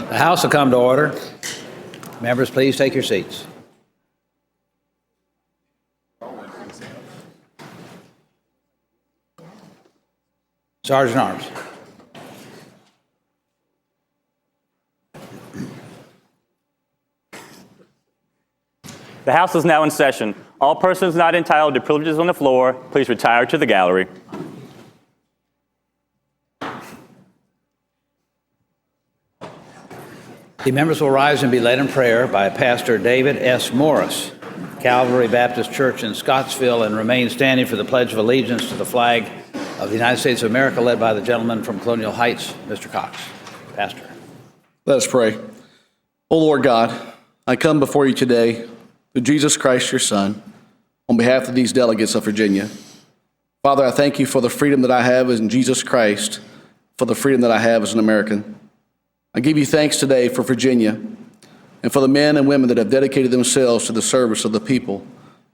The House will come to order. Members, please take your seats. Sergeant Arms. The House is now in session. All persons not entitled to privileges on the floor, please retire to the gallery. The members will rise and be led in prayer by Pastor David S. Morris, Calvary Baptist Church in Scottsville, and remain standing for the Pledge of Allegiance to the flag of the United States of America, led by the gentleman from Colonial Heights, Mr. Cox. Pastor. Let us pray. O Lord God, I come before you today through Jesus Christ, your Son, on behalf of these delegates of Virginia. Father, I thank you for the freedom that I have in Jesus Christ, for the freedom that I have as an American. I give you thanks today for Virginia and for the men and women that have dedicated themselves to the service of the people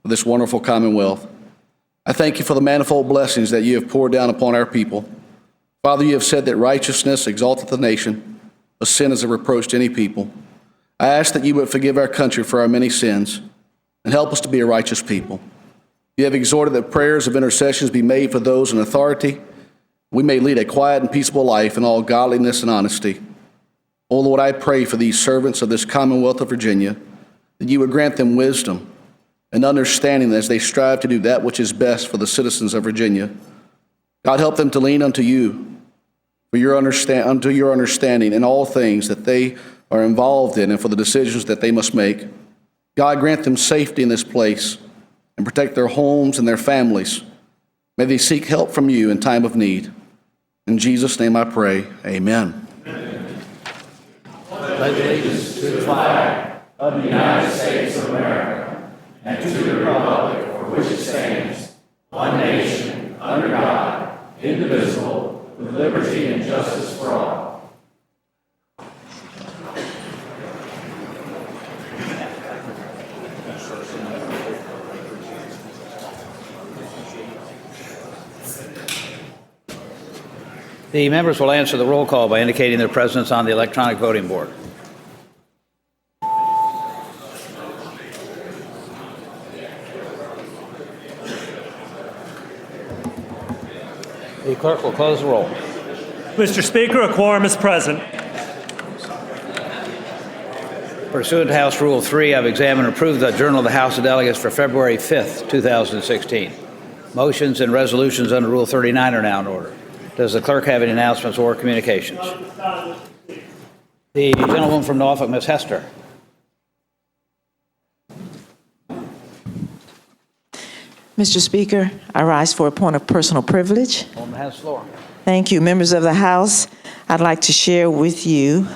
of this wonderful Commonwealth. I thank you for the manifold blessings that you have poured down upon our people. Father, you have said that righteousness exalteth the nation, but sin is a reproach to any people. I ask that you would forgive our country for our many sins and help us to be a righteous people. You have exhorted that prayers of intercessions be made for those in authority. We may lead a quiet and peaceable life in all godliness and honesty. Oh Lord, I pray for these servants of this Commonwealth of Virginia, that you would grant them wisdom and understanding as they strive to do that which is best for the citizens of Virginia. God, help them to lean unto you for your understanding in all things that they are involved in and for the decisions that they must make. God, grant them safety in this place and protect their homes and their families. May they seek help from you in time of need. In Jesus' name I pray, amen. Pledge allegiance to the flag of the United States of America and to the republic for which it stands, one nation, under God, indivisible, with liberty and justice for all. The members will answer the roll call by indicating their presence on the electronic voting board. The clerk will close the roll. Mr. Speaker, a quorum is present. Pursuant to House Rule 3, I've examined and approved the Journal of the House of Delegates for February 5th, 2016. Motions and resolutions under Rule 39 are now in order. Does the clerk have any announcements or communications? The gentlewoman from Norfolk, Ms. Hester. Mr. Speaker, I rise for a point of personal privilege. Woman has the floor. Thank you. Members of the House, I'd like to share with you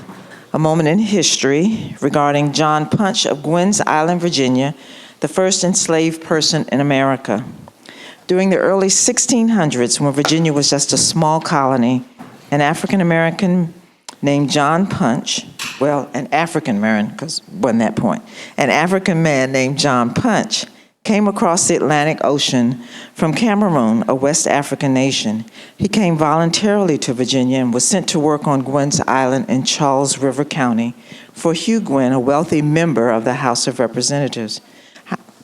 a moment in history regarding John Punch of Gwynns Island, Virginia, the first enslaved person in America. During the early 1600s, when Virginia was just a small colony, an African-American named John Punch, an African man named John Punch came across the Atlantic Ocean from Cameroon, a West African nation. He came voluntarily to Virginia and was sent to work on Gwynns Island in Charles River County for Hugh Gwynn, a wealthy member of the House of Representatives,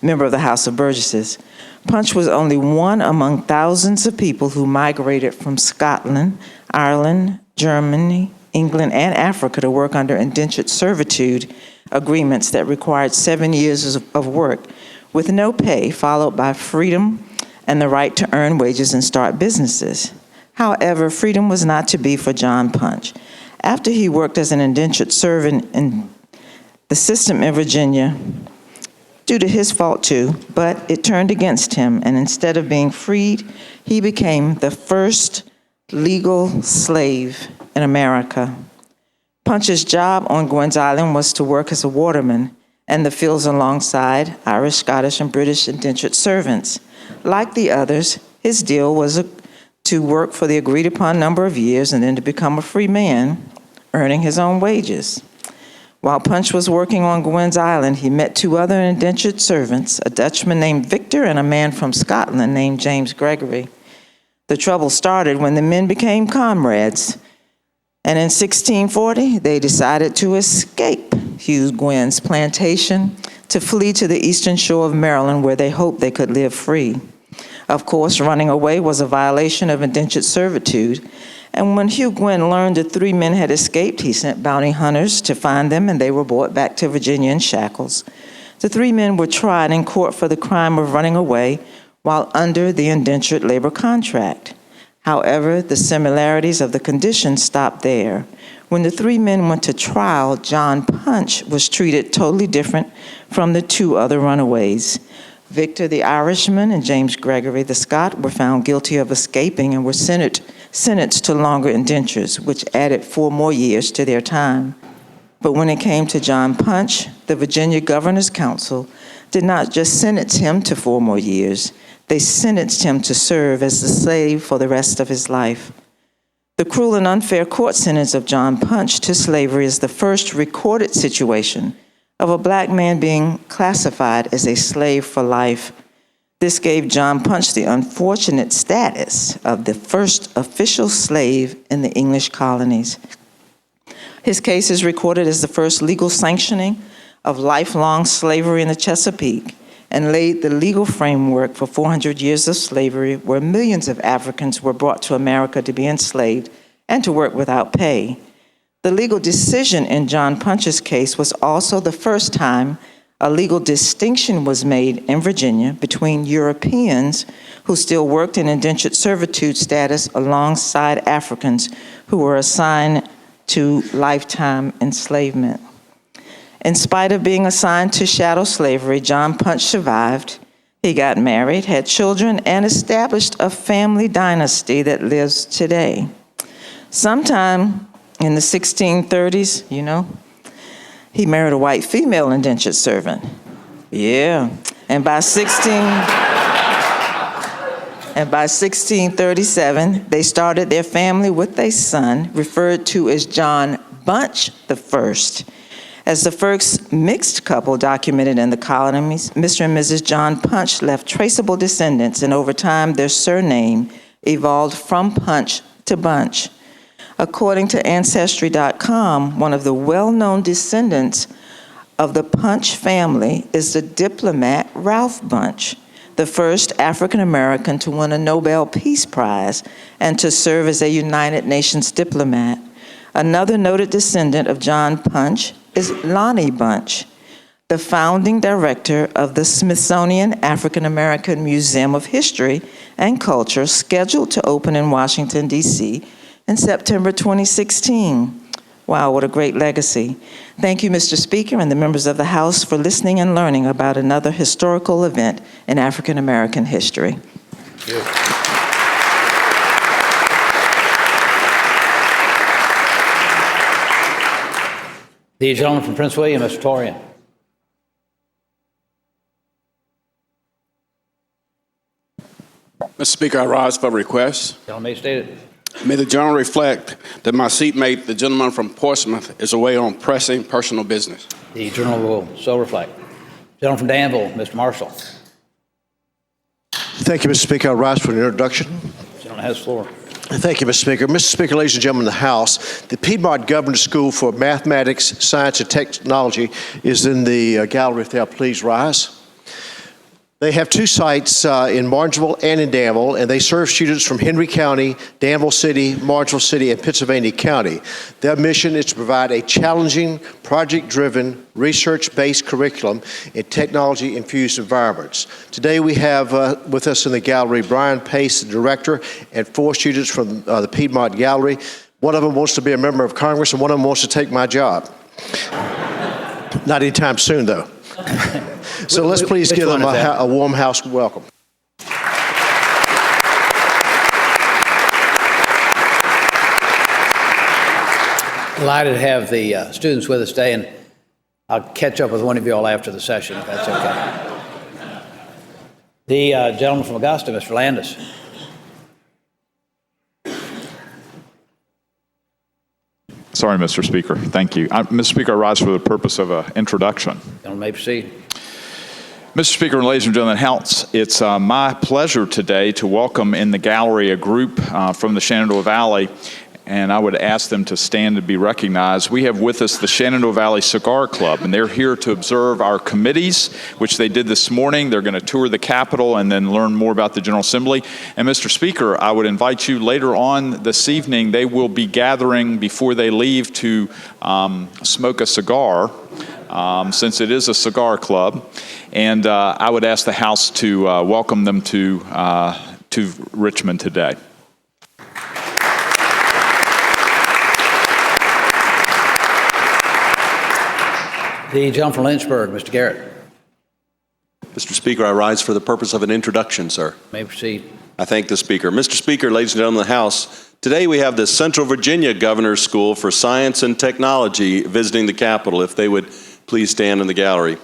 member of the House of Burgesses. Punch was only one among thousands of people who migrated from Scotland, Ireland, Germany, England, and Africa to work under indentured servitude agreements that required 7 years of work with no pay, followed by freedom and the right to earn wages and start businesses. However, freedom was not to be for John Punch. After he worked as an indentured servant in the system in Virginia, due to his fault too, but it turned against him, and instead of being freed, he became the first legal slave in America. Punch's job on Gwynns Island was to work as a waterman in the fields alongside Irish, Scottish, and British indentured servants. Like the others, his deal was to work for the agreed-upon number of years and then to become a free man, earning his own wages. While Punch was working on Gwen's Island, he met two other indentured servants, a Dutchman named Victor and a man from Scotland named James Gregory. The trouble started when the men became comrades, and in 1640, they decided to escape Hugh Gwen's plantation to flee to the eastern shore of Maryland, where they hoped they could live free. Of course, running away was a violation of indentured servitude, and when Hugh Gwen learned the three men had escaped, he sent bounty hunters to find them, and they were brought back to Virginia in shackles. The three men were tried in court for the crime of running away while under the indentured labor contract. However, the similarities of the conditions stopped there. When the three men went to trial, John Punch was treated totally different from the two other runaways. Victor the Irishman and James Gregory the Scot were found guilty of escaping and were sentenced to longer indentures, which added 4 more years to their time. But when it came to John Punch, the Virginia Governor's Council did not just sentence him to 4 more years. They sentenced him to serve as a slave for the rest of his life. The cruel and unfair court sentence of John Punch to slavery is the first recorded situation of a black man being classified as a slave for life. This gave John Punch the unfortunate status of the first official slave in the English colonies. His case is recorded as the first legal sanctioning of lifelong slavery in the Chesapeake and laid the legal framework for 400 years of slavery, where millions of Africans were brought to America to be enslaved and to work without pay. The legal decision in John Punch's case was also the first time a legal distinction was made in Virginia between Europeans who still worked in indentured servitude status alongside Africans who were assigned to lifetime enslavement. In spite of being assigned to chattel slavery, John Punch survived. He got married, had children, and established a family dynasty that lives today. Sometime in the 1630s, he married a white female indentured servant. Yeah. And by 1637, they started their family with a son referred to as John Bunch the First. As the first mixed couple documented in the colonies, Mr. and Mrs. John Punch left traceable descendants, and over time their surname evolved from Punch to Bunch. According to Ancestry.com, one of the well-known descendants of the Punch family is the diplomat Ralph Bunch, the first African-American to win a Nobel Peace Prize and to serve as a United Nations diplomat. Another noted descendant of John Punch is Lonnie Bunch, the founding director of the Smithsonian African-American Museum of History and Culture, scheduled to open in Washington, D.C., in September 2016. Wow, what a great legacy. Thank you, Mr. Speaker, and the members of the House for listening and learning about another historical event in African American history. The gentleman from Prince William, Mr. Torian. Mr. Speaker, I rise for a request. Gentleman may state it. May the journal reflect that my seatmate, the gentleman from Portsmouth, is away on pressing personal business. The journal will so reflect. Gentleman from Danville, Mr. Marshall. Thank you, Mr. Speaker. I rise for an introduction. Gentleman has the floor. Thank you, Mr. Speaker. Mr. Speaker, ladies and gentlemen of the House, the Piedmont Governor's School for Mathematics, Science, and Technology is in the gallery. If they'll please rise. They have 2 sites in Martinsville and in Danville, and they serve students from Henry County, Danville City, Martinsville City, and Pittsylvania County. Their mission is to provide a challenging, project-driven, research-based curriculum in technology-infused environments. Today we have with us in the gallery Brian Pace, the director, and 4 students from the Piedmont Gallery. One of them wants to be a member of Congress, and one of them wants to take my job. Not anytime soon, though. So let's please give them a warm house welcome. Delighted to have the students with us today, and I'll catch up with one of you all after the session, if that's okay. The gentleman from Augusta, Mr. Landis. Sorry, Mr. Speaker. Thank you. Mr. Speaker, I rise for the purpose of an introduction. Gentleman may proceed. Mr. Speaker, and ladies and gentlemen of the House, it's my pleasure today to welcome in the gallery a group from the Shenandoah Valley, and I would ask them to stand and be recognized. We have with us the Shenandoah Valley Cigar Club, and they're here to observe our committees, which they did this morning. They're going to tour the Capitol and then learn more about the General Assembly. And Mr. Speaker, I would invite you later on this evening, they will be gathering before they leave to smoke a cigar, since it is a cigar club. And I would ask the House to welcome them to Richmond today. The gentleman from Lynchburg, Mr. Garrett. Mr. Speaker, I rise for the purpose of an introduction, sir. May proceed. I thank the Speaker. Mr. Speaker, ladies and gentlemen of the House, today we have the Central Virginia Governor's School for Science and Technology visiting the Capitol. If they would please stand in the gallery.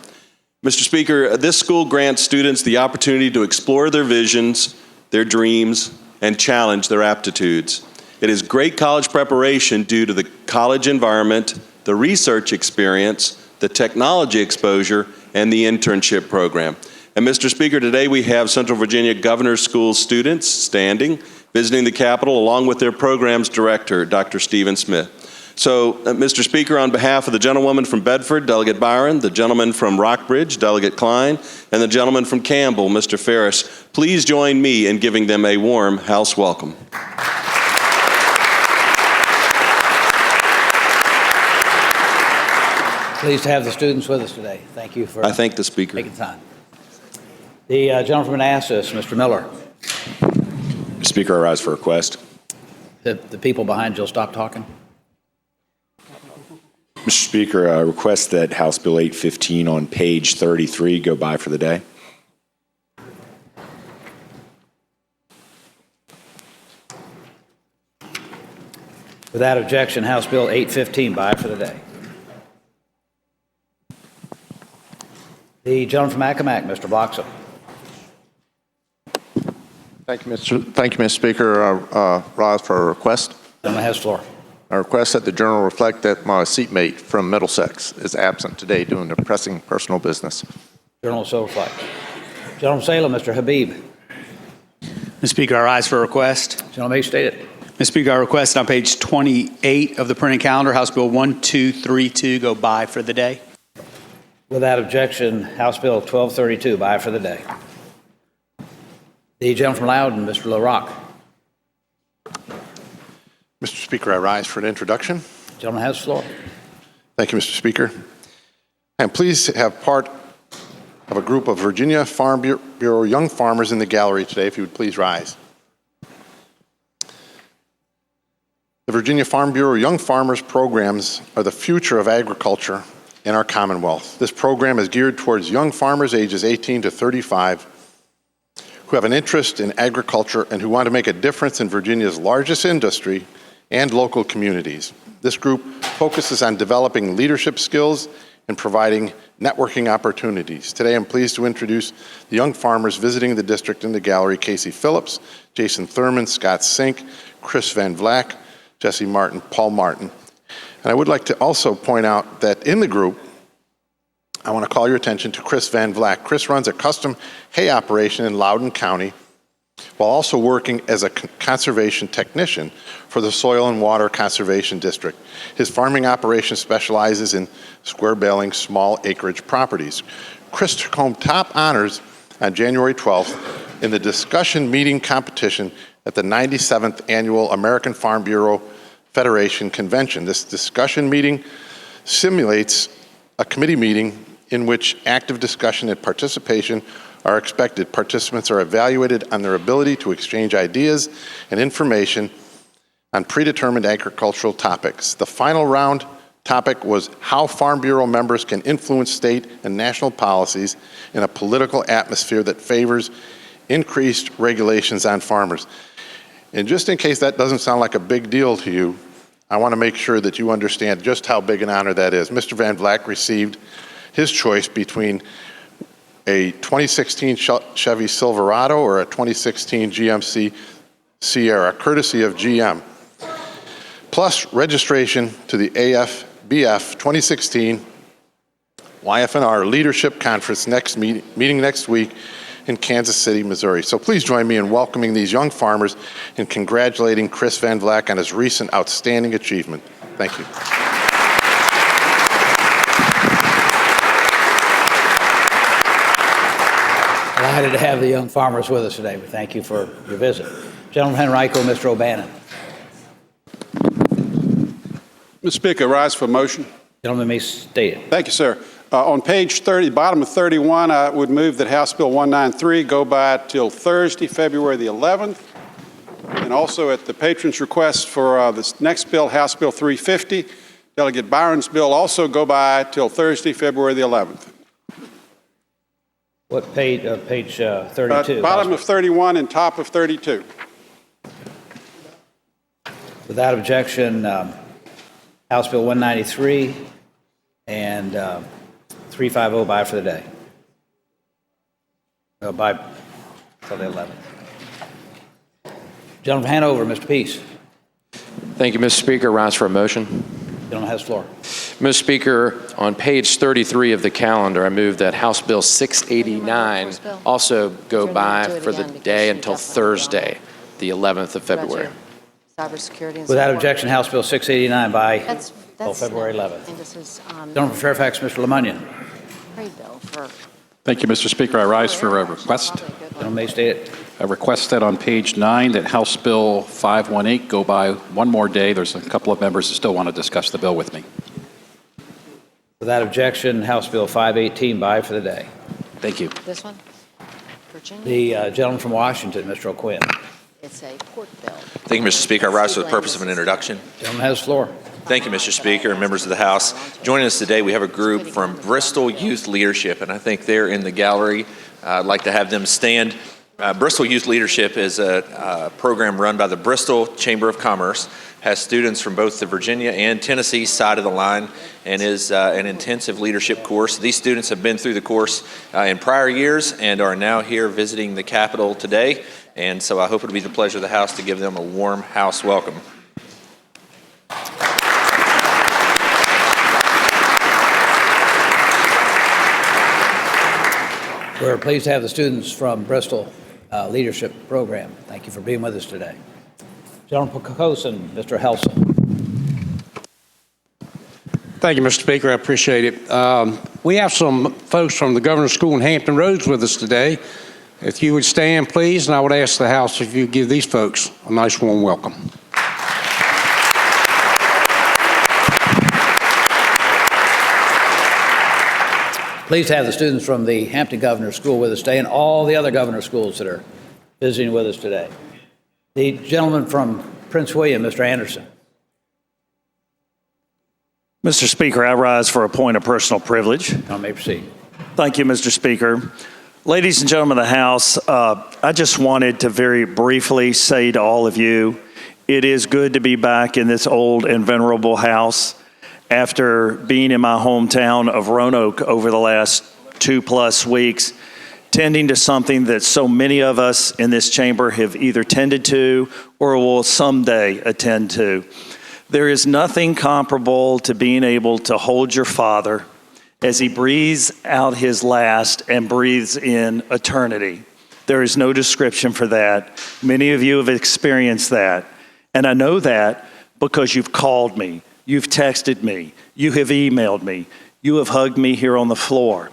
Mr. Speaker, this school grants students the opportunity to explore their visions, their dreams, and challenge their aptitudes. It is great college preparation due to the college environment, the research experience, the technology exposure, and the internship program. And Mr. Speaker, today we have Central Virginia Governor's School students standing, visiting the Capitol, along with their program's director, Dr. Stephen Smith. So, Mr. Speaker, on behalf of the gentlewoman from Bedford, Delegate Byron, the gentleman from Rockbridge, Delegate Klein, and the gentleman from Campbell, Mr. Ferris, please join me in giving them a warm House welcome. Pleased to have the students with us today. Thank you for I thank the Speaker. taking time. The gentleman from Manassas, Mr. Miller. Mr. Speaker, I rise for a request. The people behind you will stop talking. Mr. Speaker, I request that House Bill 815 on page 33 go by for the day. Without objection, House Bill 815 by for the day. The gentleman from Accomack, Mr. Boxell. Thank you, Mr. Speaker. Rise for a request. Gentleman has the floor. I request that the journal reflect that my seatmate from Middlesex is absent today due to pressing personal business. Journal so reflects. Gentleman from Salem, Mr. Habib. Mr. Speaker, I rise for a request. Gentleman may state it. Mr. Speaker, I request on page 28 of the printed calendar, House Bill 1232 go by for the day. Without objection, House Bill 1232 by for the day. The gentleman from Loudoun, Mr. LaRock. Mr. Speaker, I rise for an introduction. Gentleman has the floor. Thank you, Mr. Speaker. I am pleased to have part of a group of Virginia Farm Bureau young farmers in the gallery today, if you would please rise. The Virginia Farm Bureau Young Farmers programs are the future of agriculture in our Commonwealth. This program is geared towards young farmers ages 18 to 35 who have an interest in agriculture and who want to make a difference in Virginia's largest industry and local communities. This group focuses on developing leadership skills and providing networking opportunities. Today, I'm pleased to introduce the young farmers visiting the district in the gallery: Casey Phillips, Jason Thurman, Scott Sink, Chris Van Vleck, Jesse Martin, Paul Martin. And I would like to also point out that in the group, I want to call your attention to Chris Van Vleck. Chris runs a custom hay operation in Loudoun County while also working as a conservation technician for the Soil and Water Conservation District. His farming operation specializes in square baling small acreage properties. Chris took home top honors on January 12th in the discussion meeting competition at the 97th Annual American Farm Bureau Federation Convention. This discussion meeting simulates a committee meeting in which active discussion and participation are expected. Participants are evaluated on their ability to exchange ideas and information on predetermined agricultural topics. The final round topic was how Farm Bureau members can influence state and national policies in a political atmosphere that favors increased regulations on farmers. And just in case that doesn't sound like a big deal to you, I want to make sure that you understand just how big an honor that is. Mr. Van Vleck received his choice between a 2016 Chevy Silverado or a 2016 GMC Sierra, courtesy of GM. plus registration to the AFBF 2016 YFNR Leadership Conference meeting next week in Kansas City, Missouri. So please join me in welcoming these young farmers and congratulating Chris Van Vleck on his recent outstanding achievement. Thank you. Delighted to have the young farmers with us today. We thank you for your visit. Gentleman Henrico, Mr. O'Bannon. Mr. Speaker, rise for motion. Gentleman may state it. Thank you, sir. On page 30, bottom of 31, I would move that House Bill 193 go by till Thursday, February the 11th. And also at the patron's request for this next bill, House Bill 350, Delegate Byron's bill also go by till Thursday, February the 11th. What page? Page 32. Bottom of 31 and top of 32. Without objection, House Bill 193 and 350 by for the day. By till the 11th. Gentleman from Hanover, Mr. Peace. Thank you, Mr. Speaker. Rise for a motion. Gentleman has the floor. Mr. Speaker, on page 33 of the calendar, I move that House Bill 689 also go by for the day until Thursday, the 11th of February. Cybersecurity and Without objection, House Bill 689 by That's February 11th. And this is Gentleman from Fairfax, Mr. Lemunion. trade bill for. Thank you, Mr. Speaker. I rise for a request. Gentleman may state it. A request that on page 9 that House Bill 518 go by one more day. There's a couple of members who still want to discuss the bill with me. Without objection, House Bill 518 by for the day. Thank you. This one? Virginia? The gentleman from Washington, Mr. O'Quinn. It's a port bill. Thank you, Mr. Speaker. I rise for the purpose of an introduction. Gentleman has the floor. Thank you, Mr. Speaker and members of the House. Joining us today, we have a group from Bristol Youth Leadership, and I think they're in the gallery. I'd like to have them stand. Bristol Youth Leadership is a program run by the Bristol Chamber of Commerce, has students from both the Virginia and Tennessee side of the line, and is an intensive leadership course. These students have been through the course in prior years and are now here visiting the Capitol today, and so I hope it'll be the pleasure of the House to give them a warm House welcome. We're pleased to have the students from Bristol Leadership Program. Thank you for being with us today. Gentleman from Poquoson, Mr. Helsel. Thank you, Mr. Speaker. I appreciate it. We have some folks from the Governor's School in Hampton Roads with us today. If you would stand, please, and I would ask the House if you would give these folks a nice warm welcome. Pleased to have the students from the Hampton Governor's School with us today and all the other governor's schools that are visiting with us today. The gentleman from Prince William, Mr. Anderson. Mr. Speaker, I rise for a point of personal privilege. I may proceed. Thank you, Mr. Speaker. Ladies and gentlemen of the House, I just wanted to very briefly say to all of you, it is good to be back in this old and venerable house after being in my hometown of Roanoke over the last 2+ weeks, tending to something that so many of us in this chamber have either tended to or will someday attend to. There is nothing comparable to being able to hold your father as he breathes out his last and breathes in eternity. There is no description for that. Many of you have experienced that. And I know that because you've called me, you've texted me, you have emailed me, you have hugged me here on the floor.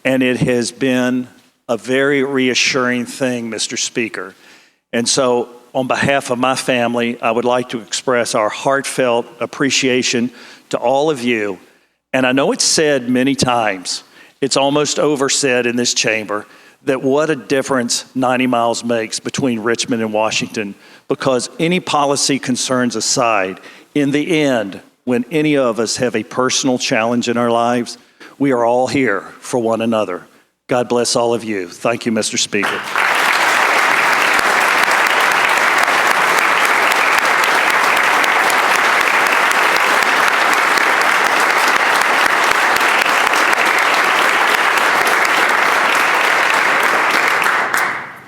And it has been a very reassuring thing, Mr. Speaker. And so on behalf of my family, I would like to express our heartfelt appreciation to all of you. And I know it's said many times, it's almost oversaid in this chamber, that what a difference 90 miles makes between Richmond and Washington, because any policy concerns aside, in the end, when any of us have a personal challenge in our lives, we are all here for one another. God bless all of you. Thank you, Mr. Speaker.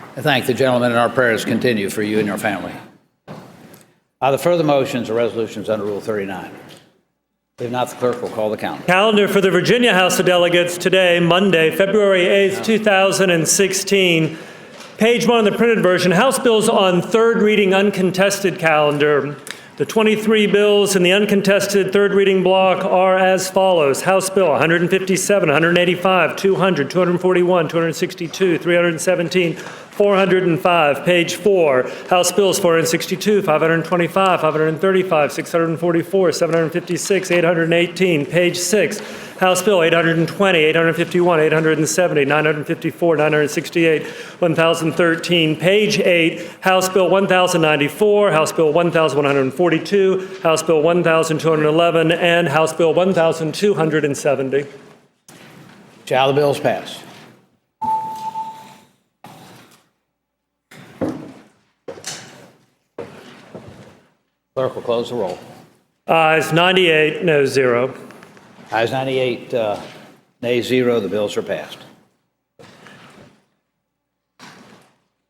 I thank the gentleman, and our prayers continue for you and your family. Are there further motions or resolutions under Rule 39? If not, the clerk will call the count. Calendar for the Virginia House of Delegates today, Monday, February 8th, 2016. Page 1 of the printed version, House bills on third reading uncontested calendar. The 23 bills in the uncontested third reading block are as follows. House Bill 157, 185, 200, 241, 262, 317, 405. Page 4. House Bills 462, 525, 535, 644, 756, 818. Page 6. House Bill 820, 851, 870, 954, 968, 1013. Page 8, House Bill 1094, House Bill 1142, House Bill 1211, and House Bill 1270. Shall the bills pass? Clerk will close the roll. Ayes 98, no 0. Ayes 98, nays 0. The bills are passed.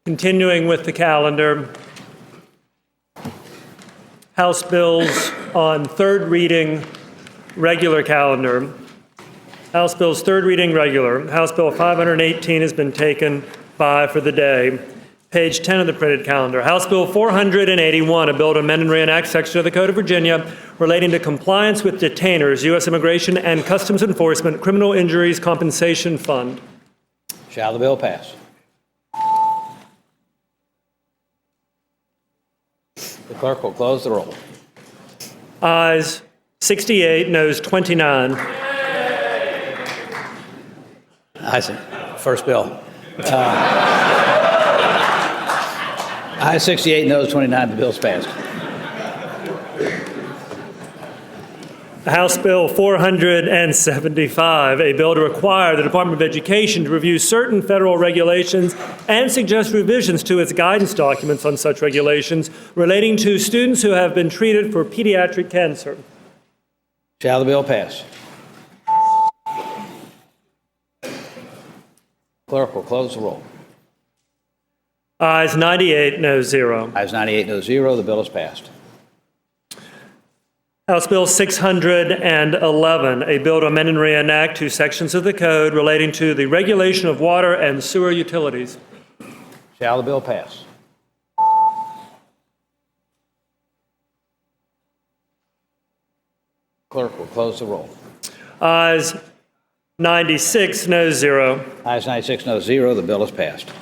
Continuing with the calendar, House bills on third reading regular calendar. House bills third reading regular. House Bill 518 has been taken by for the day. Page 10 of the printed calendar. House Bill 481, a bill to amend and reenact section of the Code of Virginia relating to compliance with detainers, U.S. Immigration and Customs Enforcement Criminal Injuries Compensation Fund. Shall the bill pass? The clerk will close the roll. Ayes 68, noes 29. Ayes. First bill. Ayes 68, noes 29. The bill's passed. House Bill 475, a bill to require the Department of Education to review certain federal regulations and suggest revisions to its guidance documents on such regulations relating to students who have been treated for pediatric cancer. Shall the bill pass? Clerk will close the roll. Ayes 98, no 0. Ayes 98, no 0. The bill is passed. House Bill 611, a bill to amend and reenact two sections of the code relating to the regulation of water and sewer utilities. Shall the bill pass? Clerk will close the roll. Ayes 96, no 0. Ayes 96, no 0. The bill is passed.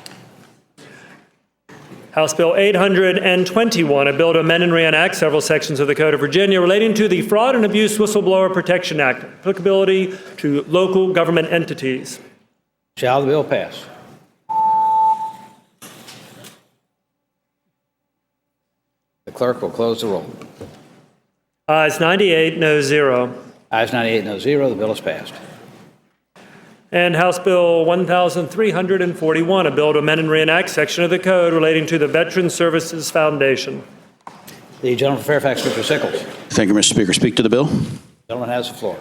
House Bill 821, a bill to amend and reenact several sections of the Code of Virginia relating to the Fraud and Abuse Whistleblower Protection Act, applicability to local government entities. Shall the bill pass? The clerk will close the roll. Ayes 98, no 0. Ayes 98, no 0. The bill is passed. And House Bill 1341, a bill to amend and reenact section of the code relating to the Veterans Services Foundation. The gentleman from Fairfax, Mr. Sickles. Thank you, Mr. Speaker. Speak to the bill. The gentleman has the floor.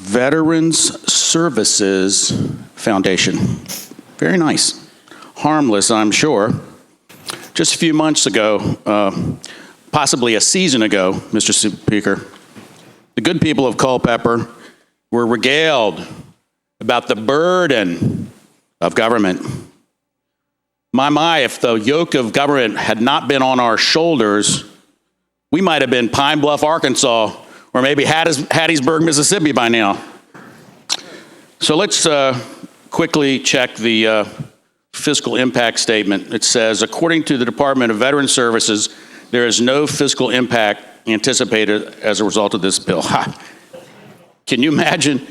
Veterans Services Foundation. Very nice. Harmless, I'm sure. Just a few months ago, possibly a season ago, Mr. Speaker, the good people of Culpeper were regaled about the burden of government. My, if the yoke of government had not been on our shoulders, we might have been Pine Bluff, Arkansas, or maybe Hattiesburg, Mississippi by now. So let's quickly check the fiscal impact statement. It says, according to the Department of Veterans Services, there is no fiscal impact anticipated as a result of this bill. Ha. Can you imagine?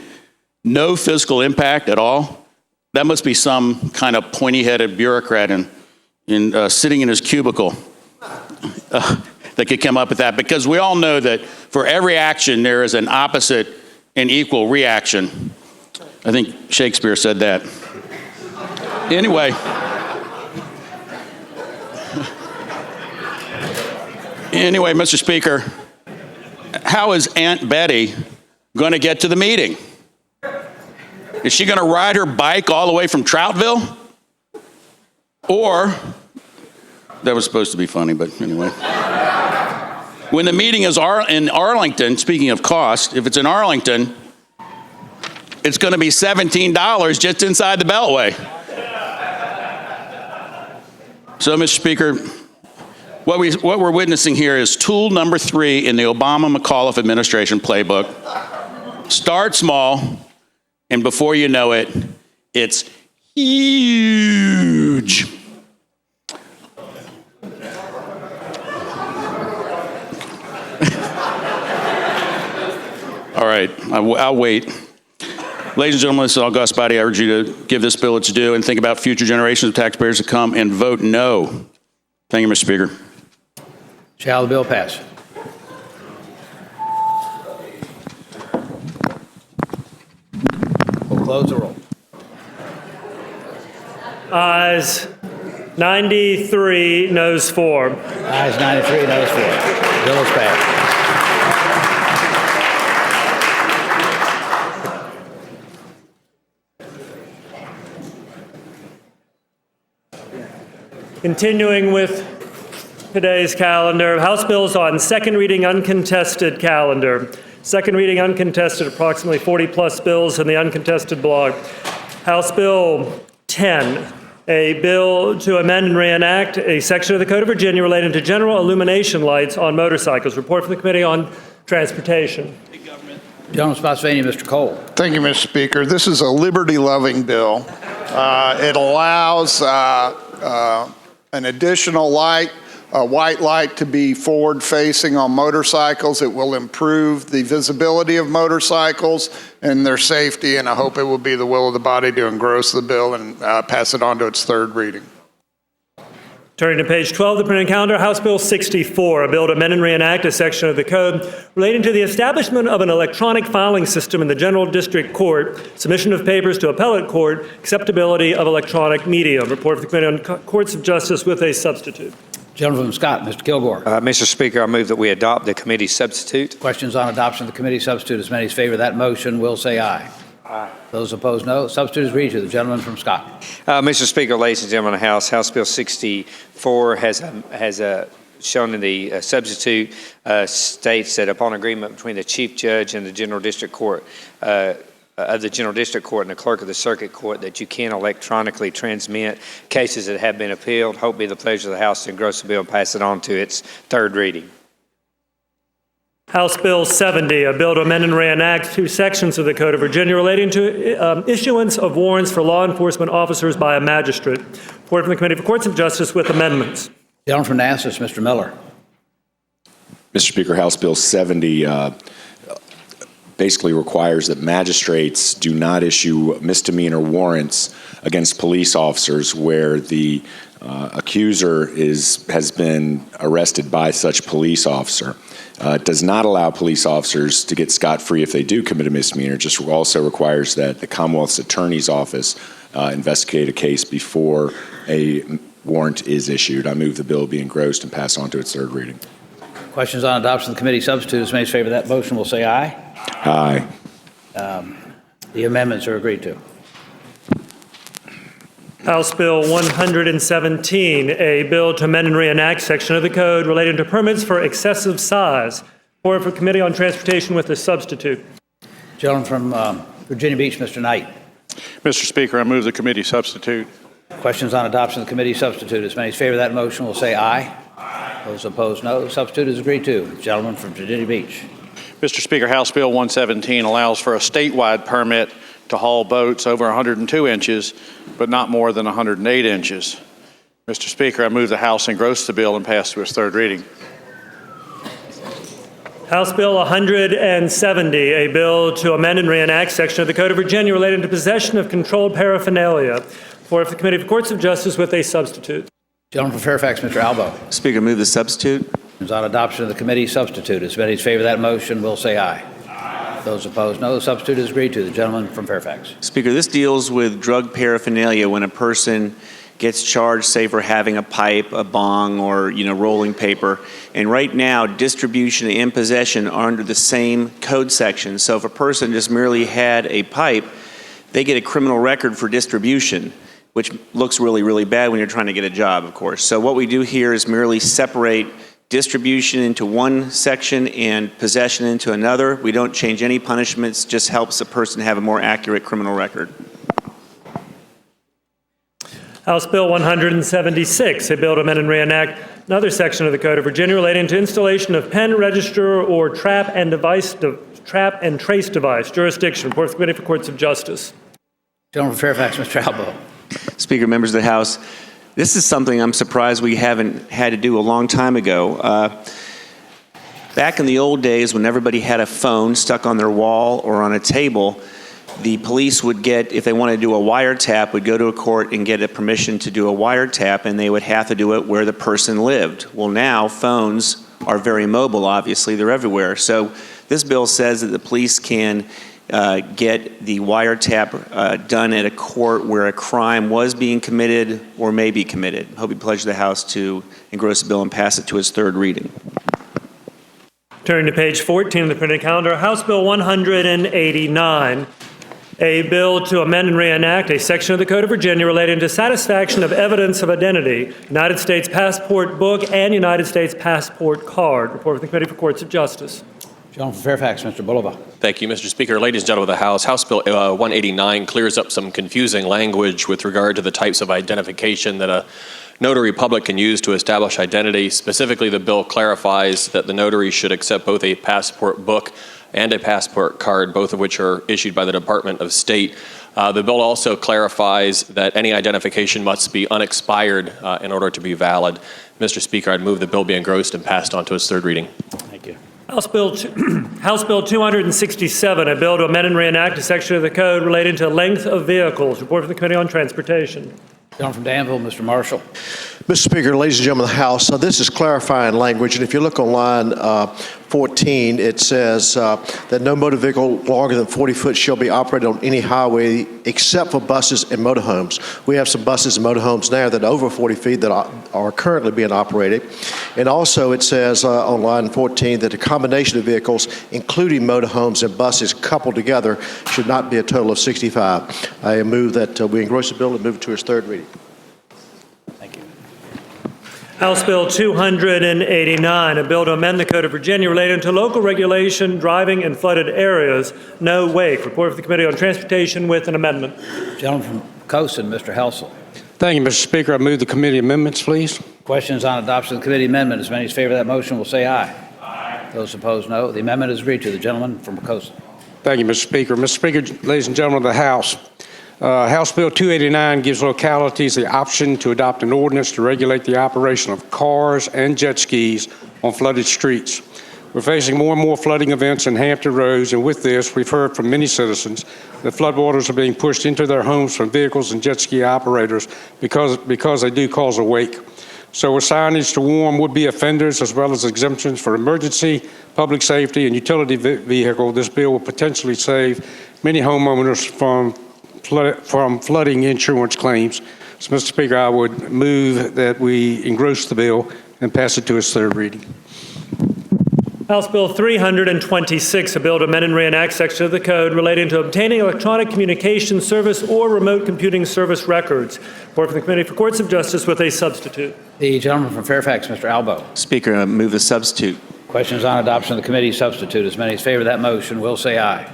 No fiscal impact at all? That must be some kind of pointy-headed bureaucrat sitting in his cubicle that could come up with that, because we all know that for every action there is an opposite and equal reaction. I think Shakespeare said that. Anyway, Mr. Speaker, how is Aunt Betty going to get to the meeting? Is she going to ride her bike all the way from Troutville? Or, that was supposed to be funny, but anyway. When the meeting is in Arlington, speaking of cost, if it's in Arlington, it's going to be $17 just inside the Beltway. So, Mr. Speaker, what we're witnessing here is tool number 3 in the Obama-McAuliffe administration playbook. Start small, and before you know it, it's huge. All right, I'll wait. Ladies and gentlemen, this is august body. I urge you to give this bill its due and think about future generations of taxpayers to come and vote no. Thank you, Mr. Speaker. Shall the bill pass? We'll close the roll. Ayes 93, noes 4. Ayes 93, noes 4. Bill is passed. Continuing with today's calendar, House bills on second reading uncontested calendar. Second reading uncontested, approximately 40-plus bills in the uncontested block. House Bill 10, a bill to amend and reenact a section of the Code of Virginia relating to general illumination lights on motorcycles. Report from the Committee on Transportation. Gentleman from Spotsylvania, Mr. Cole. Thank you, Mr. Speaker. This is a liberty-loving bill. It allows an additional light, a white light, to be forward-facing on motorcycles. It will improve the visibility of motorcycles and their safety, and I hope it will be the will of the body to engross the bill and pass it on to its third reading. Turning to page 12 of the printed calendar, House Bill 64, a bill to amend and reenact a section of the code relating to the establishment of an electronic filing system in the General District Court, submission of papers to appellate court, acceptability of electronic media. Report for the Committee on Courts of Justice with a substitute. Gentleman from Scott, Mr. Kilgore. Mr. Speaker, I move that we adopt the committee substitute. Questions on adoption of the committee substitute? As many as favor that motion will say aye. Aye. Those opposed, no. Substitute is agreed to. The gentleman from Scott. Mr. Speaker, ladies and gentlemen of the House, House Bill 64 has shown in the substitute states that upon agreement between the Chief Judge and the General District Court of the General District Court and the Clerk of the Circuit Court that you can electronically transmit cases that have been appealed. Hope be the pleasure of the House to engross the bill and pass it on to its third reading. House Bill 70, a bill to amend and reenact 2 sections of the Code of Virginia relating to issuance of warrants for law enforcement officers by a magistrate. Report from the Committee for Courts of Justice with amendments. Gentleman from Nassau, Mr. Miller. Mr. Speaker, House Bill 70 basically requires that magistrates do not issue misdemeanor warrants against police officers where the accuser has been arrested by such police officer. It does not allow police officers to get scot-free if they do commit a misdemeanor. It just also requires that the Commonwealth's Attorney's Office investigate a case before a warrant is issued. I move the bill be engrossed and passed on to its third reading. Questions on adoption of the committee substitute? As many as favor that motion will say aye. Aye. The amendments are agreed to. House Bill 117, a bill to amend and reenact section of the code relating to permits for excessive size. Report for Committee on Transportation with a substitute. Gentleman from Virginia Beach, Mr. Knight. Mr. Speaker, I move the committee substitute. Questions on adoption of the committee substitute? As many as favor that motion will say aye. Aye. Those opposed, no. The substitute is agreed to. Gentleman from Virginia Beach. Mr. Speaker, House Bill 117 allows for a statewide permit to haul boats over 102 inches, but not more than 108 inches. Mr. Speaker, I move the House engross the bill and pass to its third reading. House Bill 170, a bill to amend and reenact section of the Code of Virginia relating to possession of controlled paraphernalia. For the Committee for Courts of Justice with a substitute. Gentleman from Fairfax, Mr. Albo. Speaker, move the substitute. On adoption of the committee substitute. As many as favor that motion will say aye. Those opposed, no. The substitute is agreed to. The gentleman from Fairfax. Speaker, this deals with drug paraphernalia when a person gets charged, say, for having a pipe, a bong, or, rolling paper. And right now, distribution and possession are under the same code section. So if a person just merely had a pipe, they get a criminal record for distribution, which looks really, really bad when you're trying to get a job, of course. So what we do here is merely separate distribution into one section and possession into another. We don't change any punishments, just helps a person have a more accurate criminal record. House Bill 176, a bill to amend and reenact another section of the Code of Virginia relating to installation of pen, register, or trap and trace device. Jurisdiction. Report to the Committee for Courts of Justice. Gentleman from Fairfax, Mr. Albo. Speaker, members of the House, this is something I'm surprised we haven't had to do a long time ago. Back in the old days when everybody had a phone stuck on their wall or on a table, the police would get, if they wanted to do a wiretap, would go to a court and get a permission to do a wiretap, and they would have to do it where the person lived. Well, now phones are very mobile, obviously. They're everywhere. So this bill says that the police can get the wiretap done at a court where a crime was being committed or may be committed. I hope you pledge the House to engross the bill and pass it to its third reading. Turning to page 14 of the printed calendar, House Bill 189, a bill to amend and reenact a section of the Code of Virginia relating to satisfaction of evidence of identity, United States passport book, and United States passport card. Report from the Committee for Courts of Justice. Gentleman from Fairfax, Mr. Boulova. Thank you, Mr. Speaker. Ladies and gentlemen of the House, House Bill 189 clears up some confusing language with regard to the types of identification that a notary public can use to establish identity. Specifically, the bill clarifies that the notary should accept both a passport book and a passport card, both of which are issued by the Department of State. The bill also clarifies that any identification must be unexpired in order to be valid. Mr. Speaker, I'd move the bill be engrossed and passed on to its third reading. Thank you. House Bill 267, a bill to amend and reenact a section of the code relating to length of vehicles. Report from the Committee on Transportation. Gentleman from Danville, Mr. Marshall. Mr. Speaker, ladies and gentlemen of the House, this is clarifying language, and if you look on line 14, it says that no motor vehicle longer than 40 foot shall be operated on any highway except for buses and motorhomes. We have some buses and motorhomes now that are over 40 feet that are currently being operated. And also it says on line 14 that a combination of vehicles, including motorhomes and buses coupled together, should not be a total of 65. I move that we engross the bill and move it to its third reading. House Bill 289, a bill to amend the Code of Virginia relating to local regulation, driving in flooded areas, no wake. Report of the Committee on Transportation with an amendment. Gentleman from Coaston, Mr. Helsel. Thank you, Mr. Speaker. I move the committee amendments, please. Questions on adoption of the committee amendment? As many as favor that motion will say aye. Aye. Those opposed, no. The amendment is agreed to. The gentleman from Coaston. Thank you, Mr. Speaker. Mr. Speaker, ladies and gentlemen of the House, House Bill 289 gives localities the option to adopt an ordinance to regulate the operation of cars and jet skis on flooded streets. We're facing more and more flooding events in Hampton Roads, and with this, we've heard from many citizens that floodwaters are being pushed into their homes from vehicles and jet ski operators because they do cause a wake. So with signage to warn would-be offenders as well as exemptions for emergency, public safety, and utility vehicle, this bill will potentially save many homeowners from flooding insurance claims. So, Mr. Speaker, I would move that we engross the bill and pass it to its third reading. House Bill 326, a bill to amend and reenact section of the code relating to obtaining electronic communication service or remote computing service records. Report from the Committee for Courts of Justice with a substitute. The gentleman from Fairfax, Mr. Albo. Speaker, I move the substitute. Questions on adoption of the committee substitute? As many as favor that motion will say aye.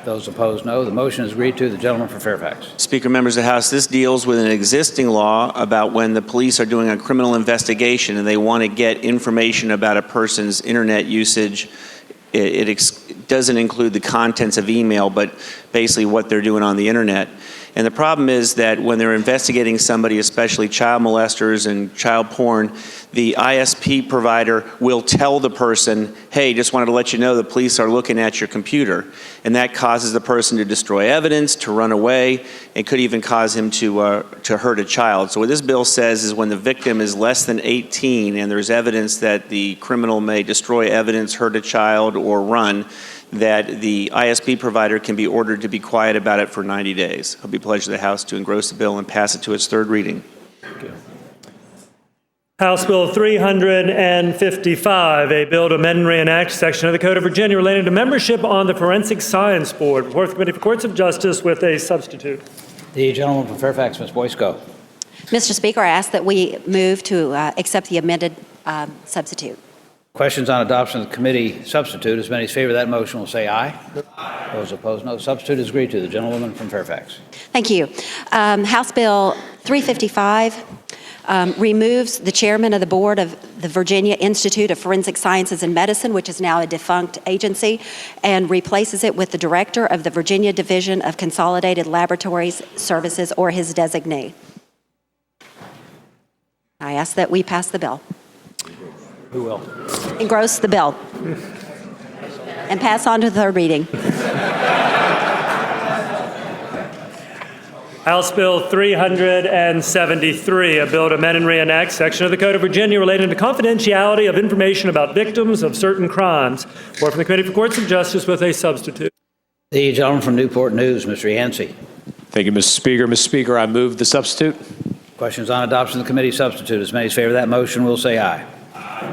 Those opposed, no. The motion is agreed to. The gentleman from Fairfax. Speaker, members of the House, this deals with an existing law about when the police are doing a criminal investigation and they want to get information about a person's internet usage. It doesn't include the contents of email, but basically what they're doing on the internet. And the problem is that when they're investigating somebody, especially child molesters and child porn, the ISP provider will tell the person, hey, just wanted to let you know the police are looking at your computer. And that causes the person to destroy evidence, to run away. It could even cause him to hurt a child. So what this bill says is when the victim is less than 18 and there's evidence that the criminal may destroy evidence, hurt a child, or run, that the ISP provider can be ordered to be quiet about it for 90 days. I'll be pledged to the House to engross the bill and pass it to its third reading. House Bill 355, a bill to amend and reenact section of the Code of Virginia relating to membership on the Forensic Science Board. Report the Committee for Courts of Justice with a substitute. The gentleman from Fairfax, Ms. Boysko. Mr. Speaker, I ask that we move to accept the amended substitute. Questions on adoption of the committee substitute? As many as favor that motion will say aye. Those opposed, no. The substitute is agreed to. The gentlewoman from Fairfax. Thank you. House Bill 355 removes the chairman of the board of the Virginia Institute of Forensic Sciences and Medicine, which is now a defunct agency, and replaces it with the director of the Virginia Division of Consolidated Laboratories Services, or his designee. I ask that we pass the bill. Who will? Engross the bill and pass on to the third reading. House Bill 373, a bill to amend and reenact section of the Code of Virginia relating to confidentiality of information about victims of certain crimes. Or from the Committee for Courts of Justice with a substitute. The gentleman from Newport News, Mr. Yancey. Thank you, Mr. Speaker. Mr. Speaker, I move the substitute. Questions on adoption of the committee substitute? As many as favor that motion will say aye.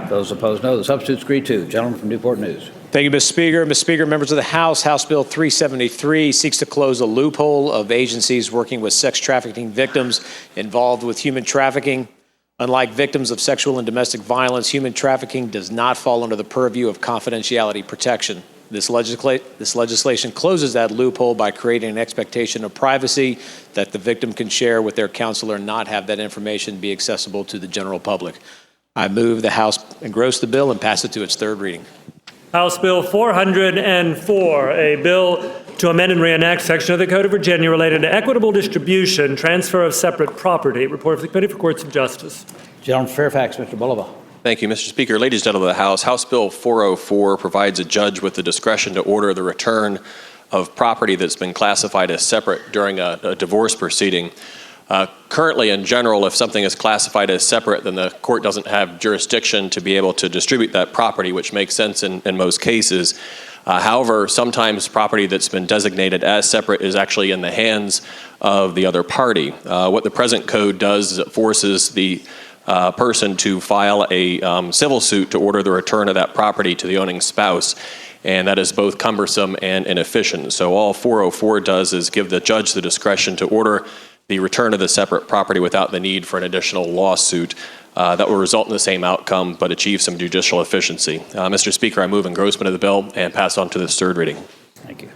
Those opposed, no. The substitute's agreed to. Gentleman from Newport News. Thank you, Mr. Speaker. Mr. Speaker, members of the House, House Bill 373 seeks to close a loophole of agencies working with sex trafficking victims involved with human trafficking. Unlike victims of sexual and domestic violence, human trafficking does not fall under the purview of confidentiality protection. This legislation closes that loophole by creating an expectation of privacy that the victim can share with their counselor and not have that information be accessible to the general public. I move the House engross the bill and pass it to its third reading. House Bill 404, a bill to amend and reenact section of the Code of Virginia related to equitable distribution, transfer of separate property. Report for the Committee for Courts of Justice. Gentleman from Fairfax, Mr. Bulova. Thank you, Mr. Speaker. Ladies and gentlemen of the House, House Bill 404 provides a judge with the discretion to order the return of property that's been classified as separate during a divorce proceeding. Currently, in general, if something is classified as separate, then the court doesn't have jurisdiction to be able to distribute that property, which makes sense in most cases. However, sometimes property that's been designated as separate is actually in the hands of the other party. What the present code does is it forces the person to file a civil suit to order the return of that property to the owning spouse. And that is both cumbersome and inefficient. So all 404 does is give the judge the discretion to order the return of the separate property without the need for an additional lawsuit that will result in the same outcome but achieve some judicial efficiency. Mr. Speaker, I move engrossment of the bill and pass on to this third reading. Thank you.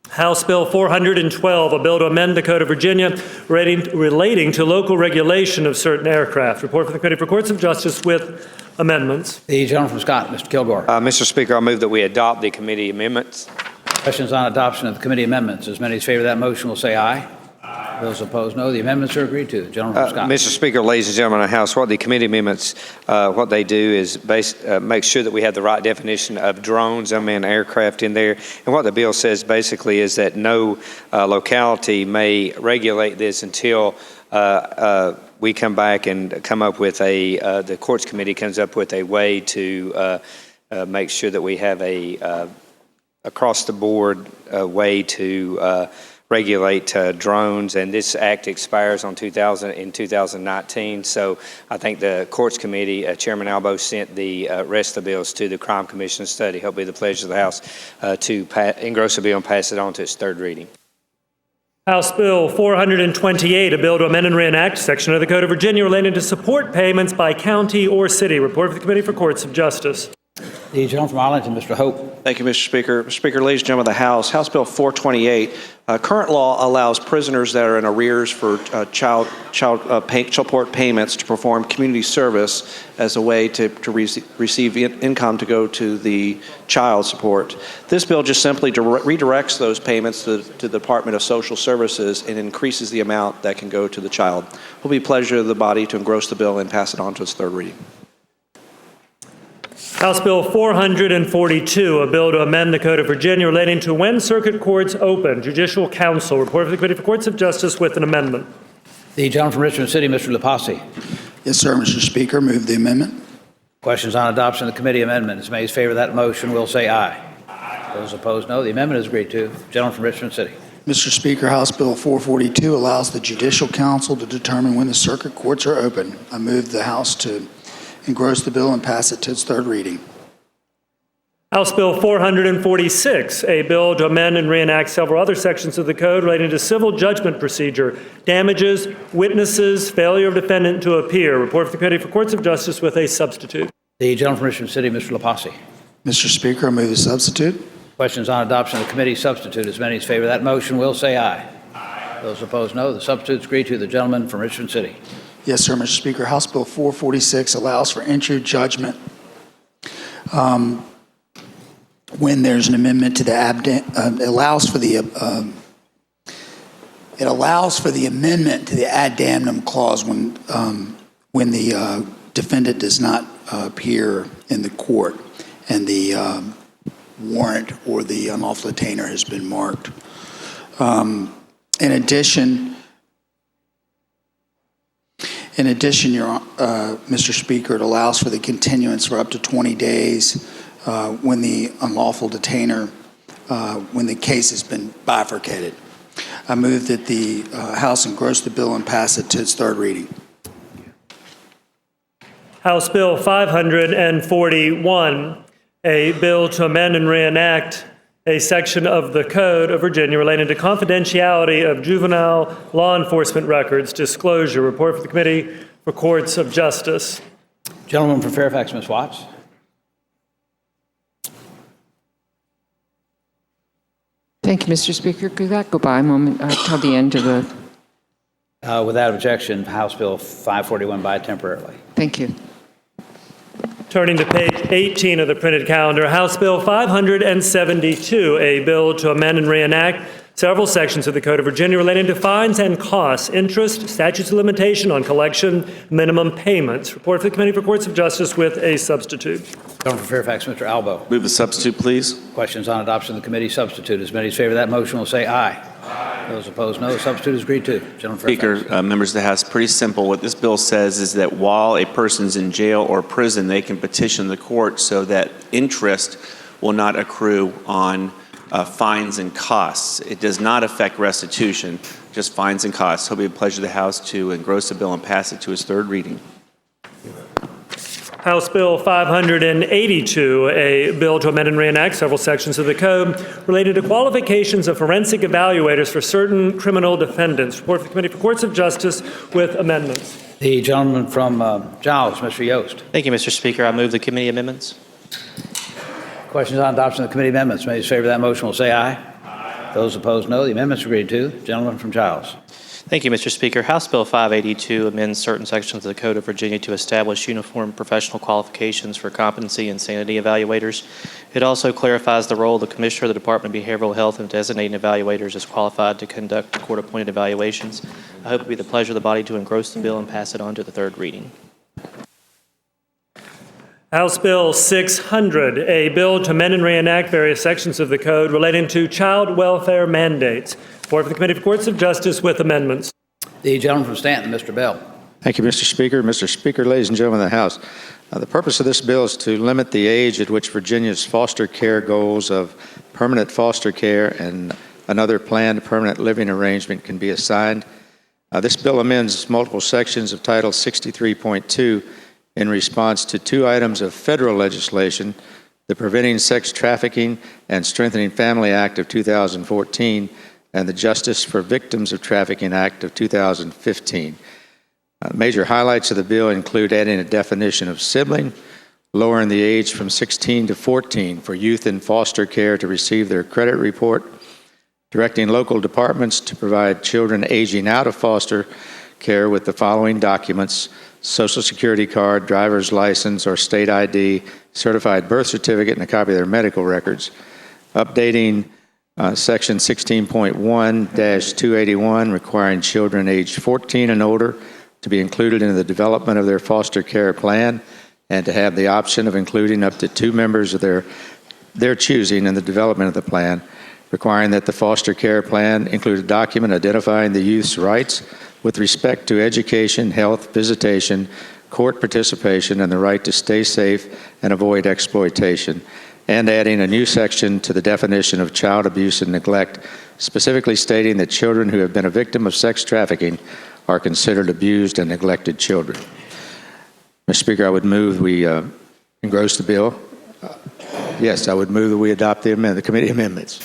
House Bill 412, a bill to amend the Code of Virginia relating to local regulation of certain aircraft. Report from the Committee for Courts of Justice with amendments. The gentleman from Scott, Mr. Kilgore. Mr. Speaker, I move that we adopt the committee amendments. Questions on adoption of the committee amendments? As many as favor that motion will say aye. Those opposed, no. The amendments are agreed to. The gentleman from Scott. Mr. Speaker, ladies and gentlemen of the House, what the committee amendments, what they do is make sure that we have the right definition of drones, unmanned aircraft in there. And what the bill says basically is that no locality may regulate this until we come back and come up with the courts committee comes up with a way to make sure that we have a across the board way to regulate drones, and this act expires in 2019. So I think the Courts Committee, Chairman Albo sent the rest of the bills to the Crime Commission study. Hope it be the pleasure of the House to engross the bill and pass it on to its third reading. House Bill 428, a bill to amend and reenact section of the Code of Virginia relating to support payments by county or city. Report for the Committee for Courts of Justice. The gentleman from Arlington, Mr. Hope. Thank you, Mr. Speaker. Mr. Speaker, ladies and gentlemen of the House, House Bill 428, current law allows prisoners that are in arrears for child support payments to perform community service as a way to receive income to go to the child support. This bill just simply redirects those payments to the Department of Social Services and increases the amount that can go to the child. It will be a pleasure of the body to engross the bill and pass it on to its third reading. House Bill 442, a bill to amend the Code of Virginia relating to when circuit courts open. Judicial Council. Report for the Committee for Courts of Justice with an amendment. The gentleman from Richmond City, Mr. Lapasi. Yes, sir, Mr. Speaker. Move the amendment. Questions on adoption of the committee amendment? As many as favor that motion will say aye. Those opposed, no. The amendment is agreed to. Gentleman from Richmond City. Mr. Speaker, House Bill 442 allows the Judicial Council to determine when the circuit courts are open. I move the House to engross the bill and pass it to its third reading. House Bill 446, a bill to amend and reenact several other sections of the code relating to civil judgment procedure, damages, witnesses, failure of defendant to appear. Report for the Committee for Courts of Justice with a substitute. The gentleman from Richmond City, Mr. LaPasi. Mr. Speaker, I move the substitute. Questions on adoption of the committee substitute. As many as favor that motion will say aye. Aye. Those opposed, no. The substitute is agreed to. The gentleman from Richmond City. Yes, sir, Mr. Speaker. House Bill 446 allows for entry of judgment when there's an amendment to the it allows for the amendment to the ad damnum clause when the defendant does not appear in the court and the warrant or the unlawful detainer has been marked. In addition, Mr. Speaker, it allows for the continuance for up to 20 days when the unlawful detainer, when the case has been bifurcated. I move that the House engross the bill and pass it to its third reading. House Bill 541, a bill to amend and reenact a section of the Code of Virginia relating to confidentiality of juvenile law enforcement records, disclosure. Report for the Committee for Courts of Justice. Gentleman from Fairfax, Ms. Watts. Thank you, Mr. Speaker. Could that go by a moment till the end of the... Without objection, House Bill 541 by temporarily. Thank you. Turning to page 18 of the printed calendar, House Bill 572, a bill to amend and reenact several sections of the Code of Virginia relating to fines and costs, interest, statutes of limitation on collection, minimum payments. Report for the Committee for Courts of Justice with a substitute. Gentleman from Fairfax, Mr. Albo. Move the substitute, please. Questions on adoption of the committee substitute. As many as favor that motion will say aye. Aye. Those opposed, no. The substitute is agreed to. Gentleman from Fairfax. Speaker, members of the House, pretty simple. What this bill says is that while a person's in jail or prison, they can petition the court so that interest will not accrue on fines and costs. It does not affect restitution, just fines and costs. So it will be a pleasure to the House to engross the bill and pass it to its third reading. House Bill 582, a bill to amend and reenact several sections of the Code related to qualifications of forensic evaluators for certain criminal defendants. Report for the Committee for Courts of Justice with amendments. The gentleman from Giles, Mr. Yost. Thank you, Mr. Speaker. I move the committee amendments. Questions on adoption of the committee amendments. Many as favor that motion will say aye. Aye. Those opposed, no. The amendments are agreed to. Gentleman from Giles. Thank you, Mr. Speaker. House Bill 582 amends certain sections of the Code of Virginia to establish uniform professional qualifications for competency and sanity evaluators. It also clarifies the role of the Commissioner of the Department of Behavioral Health in designating evaluators as qualified to conduct the court-appointed evaluations. I hope it will be the pleasure of the body to engross the bill and pass it on to the third reading. House Bill 600, a bill to amend and reenact various sections of the Code relating to child welfare mandates. Report for the Committee for Courts of Justice with amendments. The gentleman from Stanton, Mr. Bell. Thank you, Mr. Speaker. Mr. Speaker, ladies and gentlemen of the House, the purpose of this bill is to limit the age at which Virginia's foster care goals of permanent foster care and another planned permanent living arrangement can be assigned. This bill amends multiple sections of Title 63.2 in response to two items of federal legislation, the Preventing Sex Trafficking and Strengthening Family Act of 2014 and the Justice for Victims of Trafficking Act of 2015. Major highlights of the bill include adding a definition of sibling, lowering the age from 16 to 14 for youth in foster care to receive their credit report, directing local departments to provide children aging out of foster care with the following documents: Social Security card, driver's license or state ID, certified birth certificate, and a copy of their medical records. Updating Section 16.1-281, requiring children aged 14 and older to be included in the development of their foster care plan and to have the option of including up to 2 members of their choosing in the development of the plan, requiring that the foster care plan include a document identifying the youth's rights with respect to education, health, visitation, court participation, and the right to stay safe and avoid exploitation, and adding a new section to the definition of child abuse and neglect, specifically stating that children who have been a victim of sex trafficking are considered abused and neglected children. Mr. Speaker, I would move we engross the bill. Yes, I would move that we adopt the committee amendments.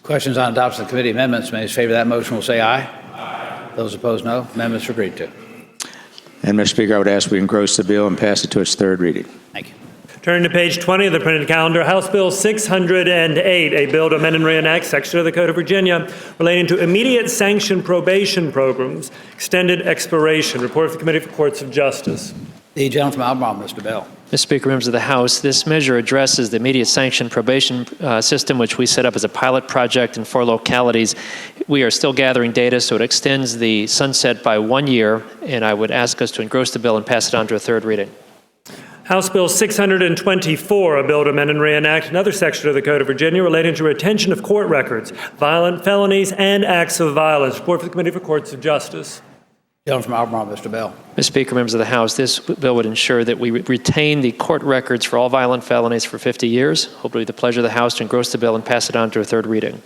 Questions on adoption of the committee amendments. Many as favor that motion will say aye. Aye. Those opposed, no. Amendments are agreed to. And Mr. Speaker, I would ask we engross the bill and pass it to its third reading. Thank you. Turning to page 20 of the printed calendar, House Bill 608, a bill to amend and reenact section of the Code of Virginia relating to immediate sanction probation programs, extended expiration. Report of the Committee for Courts of Justice. The gentleman from Albemarle, Mr. Bell. Mr. Speaker, members of the House, this measure addresses the immediate sanction probation system, which we set up as a pilot project in 4 localities. We are still gathering data, so it extends the sunset by 1 year, and I would ask us to engross the bill and pass it on to a third reading. House Bill 624, a bill to amend and reenact another section of the Code of Virginia relating to retention of court records, violent felonies, and acts of violence. Report for the Committee for Courts of Justice. Gentleman from Albemarle, Mr. Bell. Mr. Speaker, members of the House, this bill would ensure that we retain the court records for all violent felonies for 50 years. Hopefully, the pleasure of the House to engross the bill and pass it on to a third reading.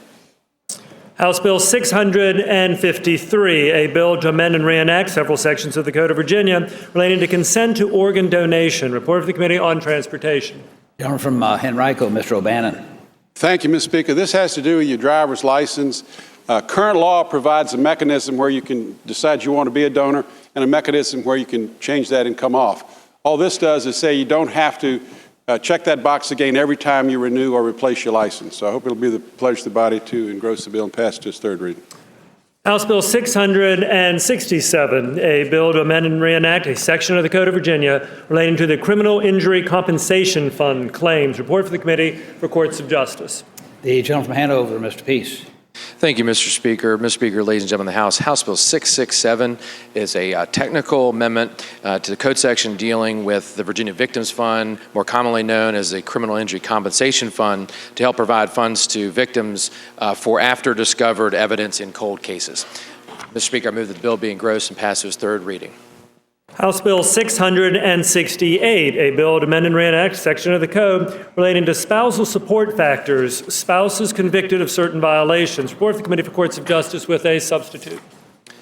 House Bill 653, a bill to amend and reenact several sections of the Code of Virginia relating to consent to organ donation. Report of the Committee on Transportation. Gentleman from Henrico, Mr. O'Bannon. Thank you, Mr. Speaker. This has to do with your driver's license. Current law provides a mechanism where you can decide you want to be a donor and a mechanism where you can change that and come off. All this does is say you don't have to check that box again every time you renew or replace your license. So I hope it'll be the pleasure of the body to engross the bill and pass it to its third reading. House Bill 667, a bill to amend and reenact a section of the Code of Virginia relating to the Criminal Injury Compensation Fund claims. Report for the Committee for Courts of Justice. The gentleman from Hanover, Mr. Peace. Thank you, Mr. Speaker. Mr. Speaker, ladies and gentlemen of the House, House Bill 667 is a technical amendment to the code section dealing with the Virginia Victims Fund, more commonly known as the Criminal Injury Compensation Fund, to help provide funds to victims for after-discovered evidence in cold cases. Mr. Speaker, I move that the bill be engrossed and passed to its third reading. House Bill 668, a bill to amend and reenact section of the Code relating to spousal support factors, spouses convicted of certain violations. Report for the Committee for Courts of Justice with a substitute.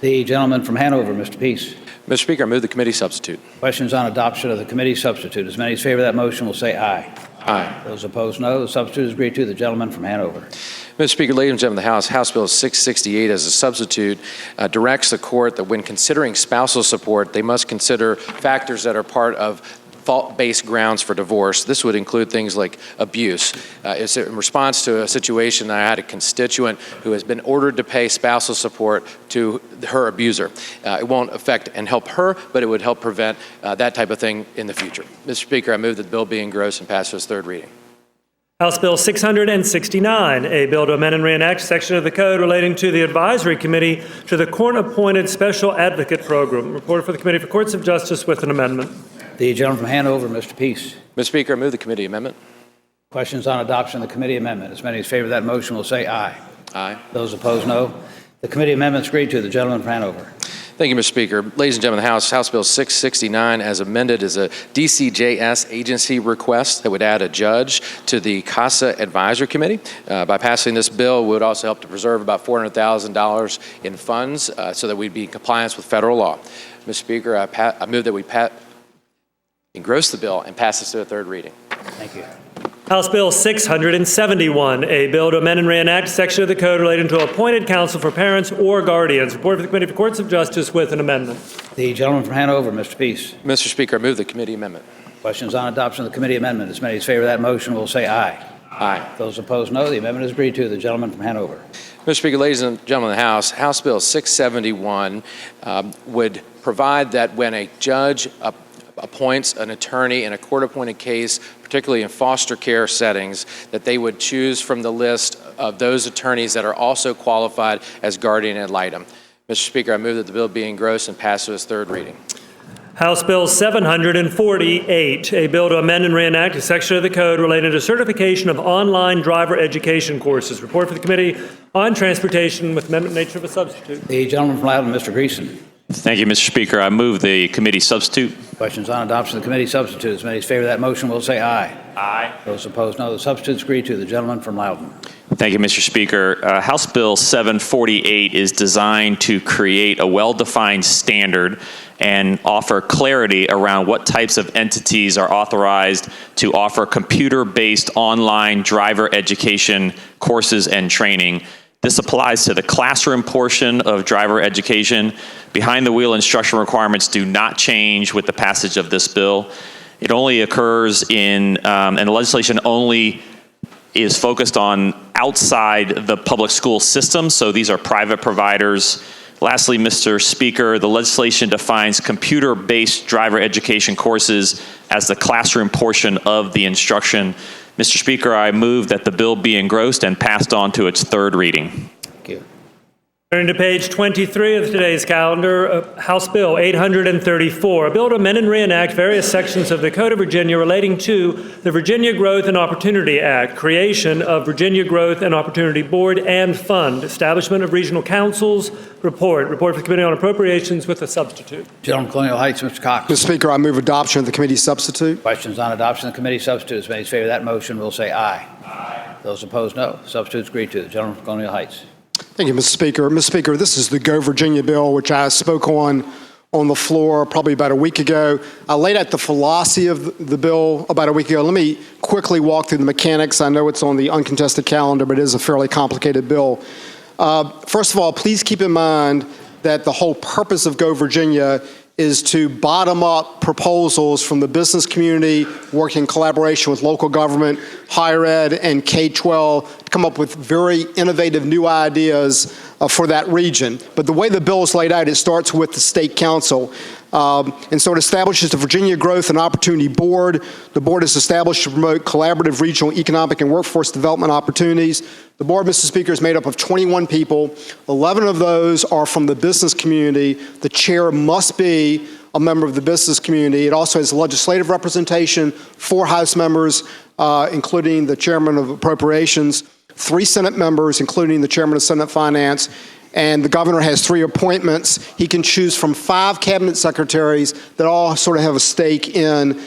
The gentleman from Hanover, Mr. Peace. Mr. Speaker, I move the committee substitute. Questions on adoption of the committee substitute. As many as favor that motion will say aye. Aye. Those opposed, no. The substitute is agreed to. The gentleman from Hanover. Mr. Speaker, ladies and gentlemen of the House, House Bill 668 as a substitute directs the court that when considering spousal support, they must consider factors that are part of fault-based grounds for divorce. This would include things like abuse. It's in response to a situation I had a constituent who has been ordered to pay spousal support to her abuser. It won't affect and help her, but it would help prevent that type of thing in the future. Mr. Speaker, I move that the bill be engrossed and passed to its third reading. House Bill 669, a bill to amend and reenact section of the Code relating to the advisory committee to the court-appointed special advocate program. Report for the Committee for Courts of Justice with an amendment. The gentleman from Hanover, Mr. Peace. Mr. Speaker, I move the committee amendment. Questions on adoption of the committee amendment. As many as favor that motion will say aye. Aye. Those opposed, no. The committee amendment is agreed to. The gentleman from Hanover. Thank you, Mr. Speaker. Ladies and gentlemen of the House, House Bill 669 as amended is a DCJS agency request that would add a judge to the CASA Advisory Committee. By passing this bill, we would also help to preserve about $400,000 in funds so that we'd be in compliance with federal law. Mr. Speaker, I move that we engross the bill and pass this to a third reading. Thank you. House Bill 671, a bill to amend and reenact section of the Code relating to appointed counsel for parents or guardians. Report for the Committee for Courts of Justice with an amendment. The gentleman from Hanover, Mr. Peace. Mr. Speaker, I move the committee amendment. Questions on adoption of the committee amendment. As many as favor that motion will say aye. Aye. Those opposed, no. The amendment is agreed to. The gentleman from Hanover. Mr. Speaker, ladies and gentlemen of the House, House Bill 671 would provide that when a judge appoints an attorney in a court-appointed case, particularly in foster care settings, that they would choose from the list of those attorneys that are also qualified as guardian ad litem. Mr. Speaker, I move that the bill be engrossed and passed to its third reading. House Bill 748, a bill to amend and reenact a section of the Code related to certification of online driver education courses. Report for the Committee on Transportation with amendment nature of a substitute. The gentleman from Loudon, Mr. Greason. Thank you, Mr. Speaker. I move the committee substitute. Questions on adoption of the committee substitute. As many as favor that motion will say aye. Aye. Those opposed, no. The substitute is agreed to. The gentleman from Loudon. Thank you, Mr. Speaker. House Bill 748 is designed to create a well-defined standard and offer clarity around what types of entities are authorized to offer computer-based online driver education courses and training. This applies to the classroom portion of driver education. Behind-the-wheel instruction requirements do not change with the passage of this bill. It only occurs in, and the legislation only is focused on outside the public school system, so these are private providers. Lastly, Mr. Speaker, the legislation defines computer-based driver education courses as the classroom portion of the instruction. Mr. Speaker, I move that the bill be engrossed and passed on to its third reading. Thank you. Turning to page 23 of today's calendar, House Bill 834, a bill to amend and reenact various sections of the Code of Virginia relating to the Virginia Growth and Opportunity Act, creation of Virginia Growth and Opportunity Board and Fund, establishment of regional councils, report for the Committee on Appropriations with a substitute. Gentleman, Colonial Heights, Mr. Cox. Mr. Speaker, I move adoption of the committee substitute. Questions on adoption of the committee substitute? As many as favor that motion will say aye. Aye. Those opposed, no. Substitute is agreed to. The gentleman from Colonial Heights. Thank you, Mr. Speaker. Mr. Speaker, this is the Go Virginia bill, which I spoke on the floor probably about a week ago. I laid out the philosophy of the bill about a week ago. Let me quickly walk through the mechanics. I know it's on the uncontested calendar, but it is a fairly complicated bill. First of all, please keep in mind that the whole purpose of Go Virginia is to bottom up proposals from the business community, working in collaboration with local government, higher ed, and K-12 to come up with very innovative new ideas for that region. But the way the bill is laid out, it starts with the State Council. And so it establishes the Virginia Growth and Opportunity Board. The board is established to promote collaborative regional economic and workforce development opportunities. The board, Mr. Speaker, is made up of 21 people. 11 of those are from the business community. The chair must be a member of the business community. It also has legislative representation, 4 House members, including the chairman of Appropriations, 3 Senate members, including the chairman of Senate Finance, and the governor has 3 appointments. He can choose from 5 cabinet secretaries that all sort of have a stake in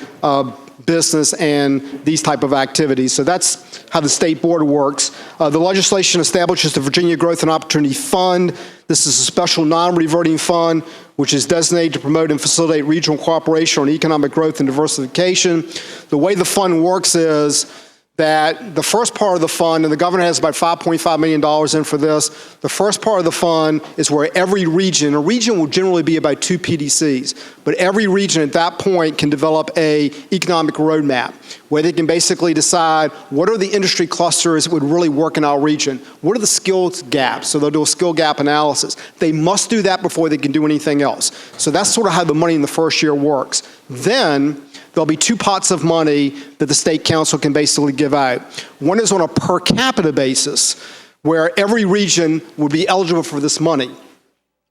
business and these type of activities. So that's how the state board works. The legislation establishes the Virginia Growth and Opportunity Fund. This is a special non-reverting fund which is designated to promote and facilitate regional cooperation on economic growth and diversification. The way the fund works is that the first part of the fund, and the governor has about $5.5 million in for this, the first part of the fund is where every region, a region will generally be about 2 PDCs, but every region at that point can develop a economic roadmap where they can basically decide what are the industry clusters that would really work in our region, what are the skills gaps, so they'll do a skill gap analysis. They must do that before they can do anything else. So that's sort of how the money in the first year works. Then there'll be 2 pots of money that the State Council can basically give out. One is on a per capita basis, where every region would be eligible for this money.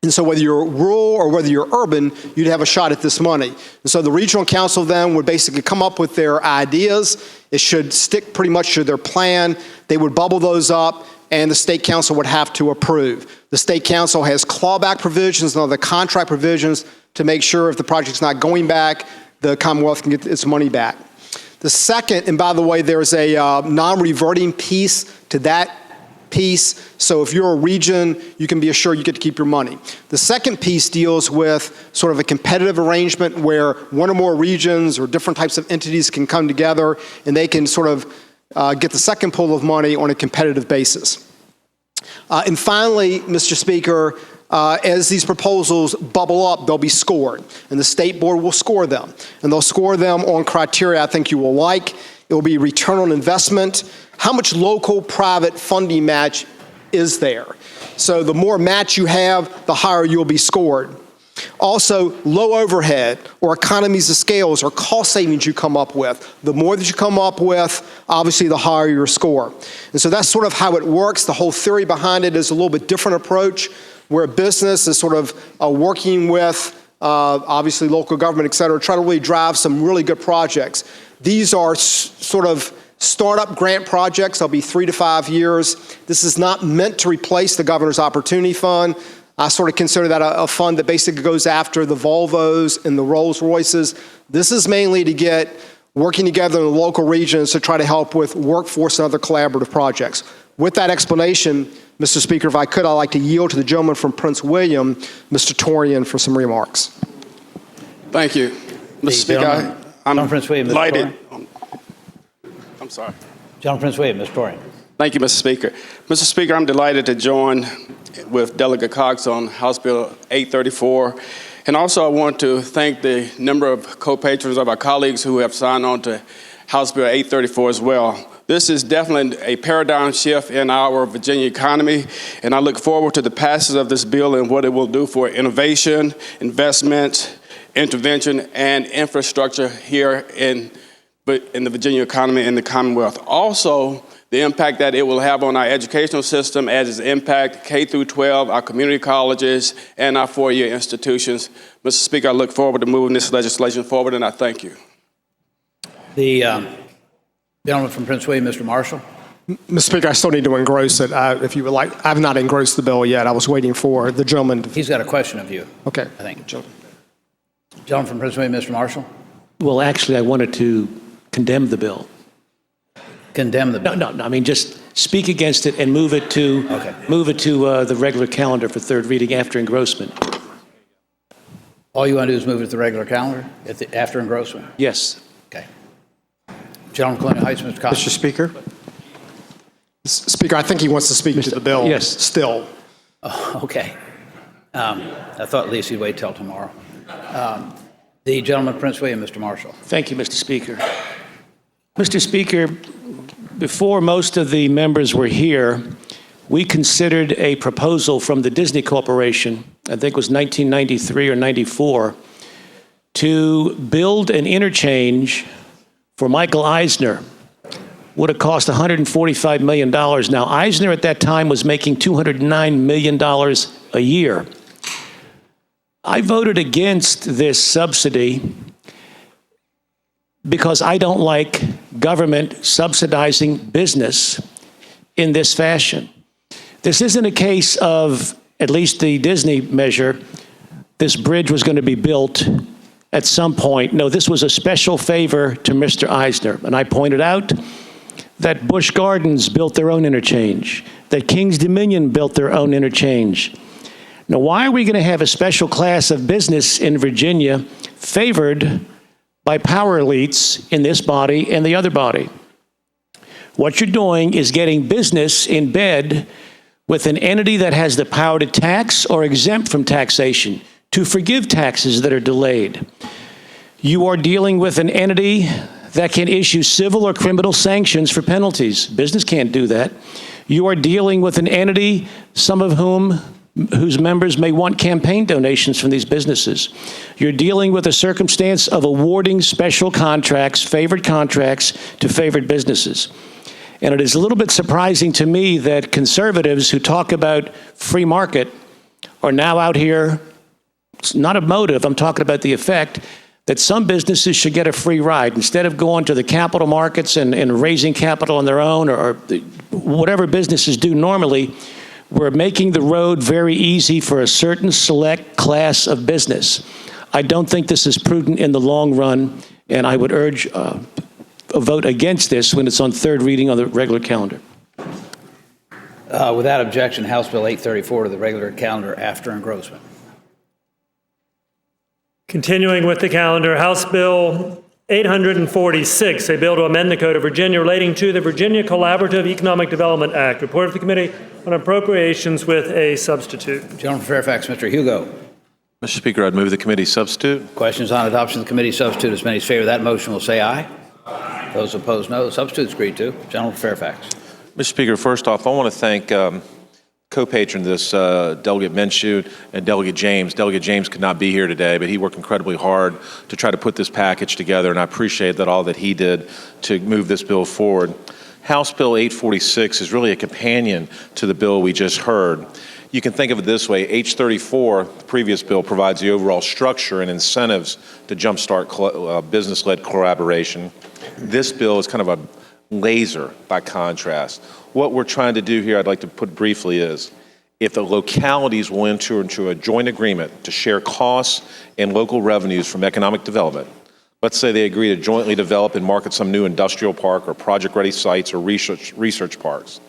And so whether you're rural or whether you're urban, you'd have a shot at this money. And so the regional council then would basically come up with their ideas. It should stick pretty much to their plan. They would bubble those up, and the State Council would have to approve. The State Council has clawback provisions and other contract provisions to make sure if the project's not going back, the Commonwealth can get its money back. The second, and by the way, there's a non-reverting piece to that piece. So if you're a region, you can be assured you get to keep your money. The second piece deals with sort of a competitive arrangement where one or more regions or different types of entities can come together and they can sort of get the second pool of money on a competitive basis. And finally, Mr. Speaker, as these proposals bubble up, they'll be scored, and the state board will score them. And they'll score them on criteria I think you will like. It will be return on investment. How much local private funding match is there? So the more match you have, the higher you'll be scored. Also, low overhead or economies of scales or cost savings you come up with. The more that you come up with, obviously the higher your score. And so that's sort of how it works. The whole theory behind it is a little bit different approach, where business is sort of working with, obviously, local government, et cetera, try to really drive some really good projects. These are sort of startup grant projects. They'll be 3 to 5 years. This is not meant to replace the Governor's Opportunity Fund. I sort of consider that a fund that basically goes after the Volvos and the Rolls Royces. This is mainly to get working together in the local regions to try to help with workforce and other collaborative projects. With that explanation, Mr. Speaker, if I could, I'd like to yield to the gentleman from Prince William, Mr. Torian, for some remarks. Thank you. Mr. Speaker, I'm Prince William, delighted. I'm sorry. Gentleman Prince William, Mr. Torian. Thank you, Mr. Speaker. Mr. Speaker, I'm delighted to join with Delegate Cox on House Bill 834. And also, I want to thank the number of co-patrons of our colleagues who have signed on to House Bill 834 as well. This is definitely a paradigm shift in our Virginia economy, and I look forward to the passage of this bill and what it will do for innovation, investment, intervention, and infrastructure here in the Virginia economy and the Commonwealth. Also, the impact that it will have on our educational system as it impacts K through 12, our community colleges, and our four-year institutions. Mr. Speaker, I look forward to moving this legislation forward, and I thank you. The gentleman from Prince William, Mr. Marshall. Mr. Speaker, I still need to engross it. If you would like, I've not engrossed the bill yet. I was waiting for the gentleman. He's got a question of you. Okay. I think. Gentleman from Prince William, Mr. Marshall. Well, actually, I wanted to condemn the bill. Condemn the bill? No. I mean, just speak against it and move it to the regular calendar for third reading after engrossment. All you want to do is move it to the regular calendar after engrossment? Yes. Okay. Gentleman from Colonial Heights, Mr. Cox. Mr. Speaker? Speaker, I think he wants to speak to the bill. Yes. Still. Oh, okay. I thought at least he'd wait till tomorrow. The gentleman from Prince William, Mr. Marshall. Thank you, Mr. Speaker. Mr. Speaker, before most of the members were here, we considered a proposal from the Disney Corporation, I think it was 1993 or 94, to build an interchange for Michael Eisner. Would have cost $145 million. Now, Eisner at that time was making $209 million a year. I voted against this subsidy because I don't like government subsidizing business in this fashion. This isn't a case of, at least the Disney measure, this bridge was going to be built at some point. No, this was a special favor to Mr. Eisner. And I pointed out that Busch Gardens built their own interchange, that King's Dominion built their own interchange. Now, why are we going to have a special class of business in Virginia favored by power elites in this body and the other body? What you're doing is getting business in bed with an entity that has the power to tax or exempt from taxation, to forgive taxes that are delayed. You are dealing with an entity that can issue civil or criminal sanctions for penalties. Business can't do that. You are dealing with an entity, some of whose members may want campaign donations from these businesses. You're dealing with a circumstance of awarding special contracts, favored contracts, to favored businesses. And it is a little bit surprising to me that conservatives who talk about free market are now out here, it's not a motive, I'm talking about the effect, that some businesses should get a free ride. Instead of going to the capital markets and raising capital on their own or whatever businesses do normally, we're making the road very easy for a certain select class of business. I don't think this is prudent in the long run, and I would urge a vote against this when it's on third reading on the regular calendar. Without objection, House Bill 834 to the regular calendar after engrossment. Continuing with the calendar, House Bill 846, a bill to amend the Code of Virginia relating to the Virginia Collaborative Economic Development Act. Report of the Committee on Appropriations with a substitute. Gentleman from Fairfax, Mr. Hugo. Mr. Speaker, I'd move the committee substitute. Questions on adoption of the committee substitute. As many as favor that motion will say aye. Those opposed, no. The substitute is agreed to. Gentleman from Fairfax. Mr. Speaker, first off, I want to thank co-patron of this, Delegate Minshew and Delegate James. Delegate James could not be here today, but he worked incredibly hard to try to put this package together, and I appreciate that all that he did to move this bill forward. House Bill 846 is really a companion to the bill we just heard. You can think of it this way. H34, the previous bill, provides the overall structure and incentives to jumpstart business-led collaboration. This bill is kind of a laser by contrast. What we're trying to do here, I'd like to put briefly, is if the localities will enter into a joint agreement to share costs and local revenues from economic development, let's say they agree to jointly develop and market some new industrial park or project-ready sites or research parks,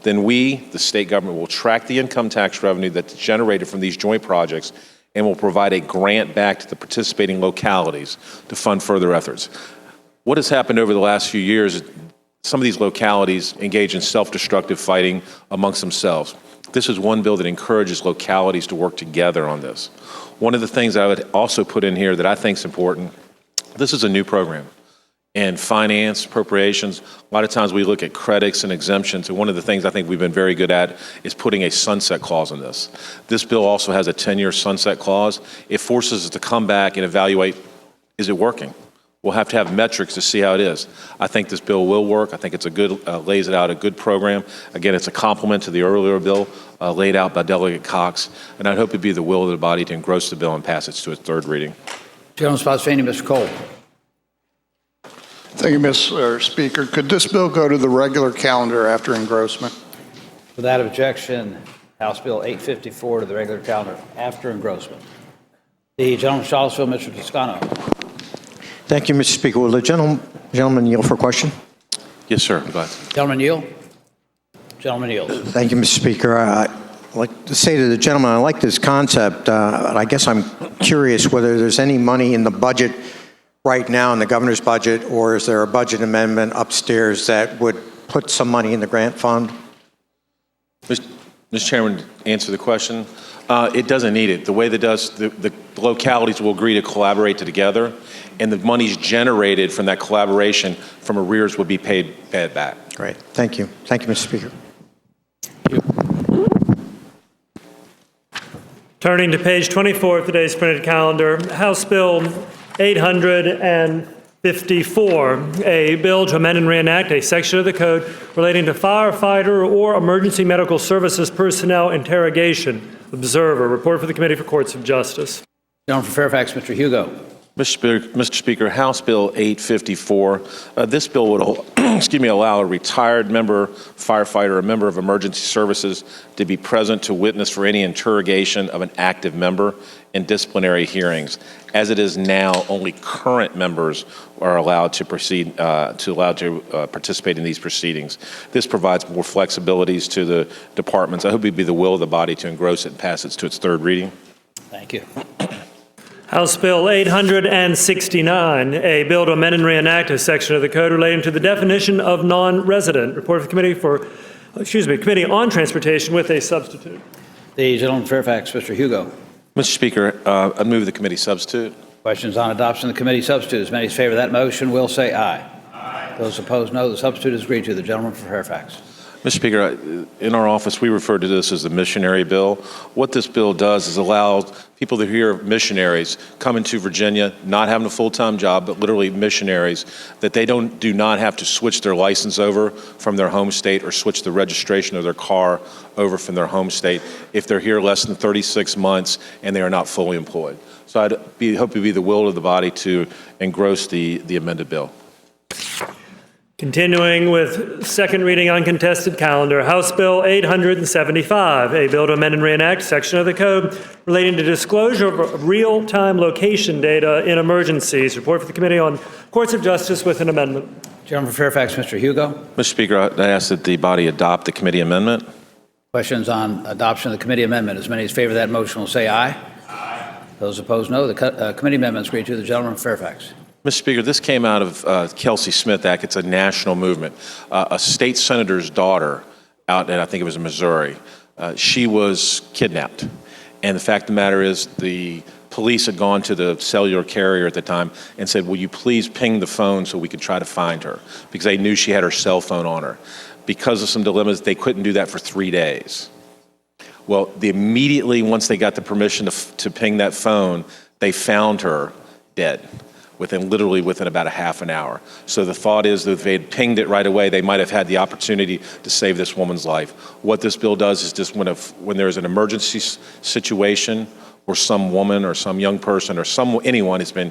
then we, the state government, will track the income tax revenue that's generated from these joint projects and will provide a grant back to the participating localities to fund further efforts. What has happened over the last few years is some of these localities engage in self-destructive fighting amongst themselves. This is one bill that encourages localities to work together on this. One of the things I would also put in here that I think is important, this is a new program. And finance, appropriations, a lot of times we look at credits and exemptions, and one of the things I think we've been very good at is putting a sunset clause in this. This bill also has a 10-year sunset clause. It forces us to come back and evaluate, is it working? We'll have to have metrics to see how it is. I think this bill will work. I think it's a good, lays it out a good program. Again, it's a complement to the earlier bill laid out by Delegate Cox, and I'd hope it'd be the will of the body to engross the bill and pass it to its third reading. Gentleman's spotsylvania, Mr. Cole. Thank you, Mr. Speaker. Could this bill go to the regular calendar after engrossment? Without objection, House Bill 854 to the regular calendar after engrossment. The gentleman from Charlottesville, Mr. Toscano. Thank you, Mr. Speaker. Will the gentleman yield for a question? Yes, sir. Go ahead. Gentleman yield. Gentleman yields. Thank you, Mr. Speaker. I'd like to say to the gentleman, I like this concept. I guess I'm curious whether there's any money in the budget right now in the governor's budget, or is there a budget amendment upstairs that would put some money in the grant fund? Mr. Chairman, answer the question. It doesn't need it. The way that does, the localities will agree to collaborate together, and the monies generated from that collaboration from arrears will be paid back. Great. Thank you. Thank you, Mr. Speaker. Turning to page 24 of today's printed calendar, House Bill 854, a bill to amend and reenact a section of the code relating to firefighter or emergency medical services personnel interrogation. Observer, report for the Committee for Courts of Justice. Gentleman from Fairfax, Mr. Hugo. Mr. Speaker, House Bill 854, this bill would allow a retired member, firefighter, or member of emergency services to be present to witness for any interrogation of an active member in disciplinary hearings. As it is now, only current members are allowed to participate in these proceedings. This provides more flexibilities to the departments. I hope it be the will of the body to engross it and pass it to its third reading. Thank you. House Bill 869, a bill to amend and reenact a section of the code relating to the definition of non-resident. Report of the Committee on Transportation with a substitute. The gentleman from Fairfax, Mr. Hugo. Mr. Speaker, I move the committee substitute. Questions on adoption of the committee substitute. As many as favor that motion will say aye. Aye. Those opposed, no. The substitute is agreed to. The gentleman from Fairfax. Mr. Speaker, in our office, we refer to this as the missionary bill. What this bill does is allow people to hear missionaries coming to Virginia, not having a full-time job, but literally missionaries, that they do not have to switch their license over from their home state or switch the registration of their car over from their home state if they're here less than 36 months and they are not fully employed. So I'd hope it would be the will of the body to engross the amended bill. Continuing with second reading uncontested calendar, House Bill 875, a bill to amend and reenact section of the code relating to disclosure of real-time location data in emergencies. Report for the Committee on Courts of Justice with an amendment. Gentleman from Fairfax, Mr. Hugo. Mr. Speaker, I ask that the body adopt the committee amendment. Questions on adoption of the committee amendment. As many as favor that motion will say aye. Aye. Those opposed, no. The committee amendment is agreed to. The gentleman from Fairfax. Mr. Speaker, this came out of Kelsey Smith Act. It's a national movement. A state senator's daughter out in, I think it was in Missouri, she was kidnapped. And the fact of the matter is the police had gone to the cellular carrier at the time and said, will you please ping the phone so we could try to find her? Because they knew she had her cell phone on her. Because of some dilemmas, they couldn't do that for 3 days. Well, immediately once they got the permission to ping that phone, they found her dead. Within about a half an hour. So the thought is that if they had pinged it right away, they might have had the opportunity to save this woman's life. What this bill does is just when there's an emergency situation or some woman or some young person or anyone has been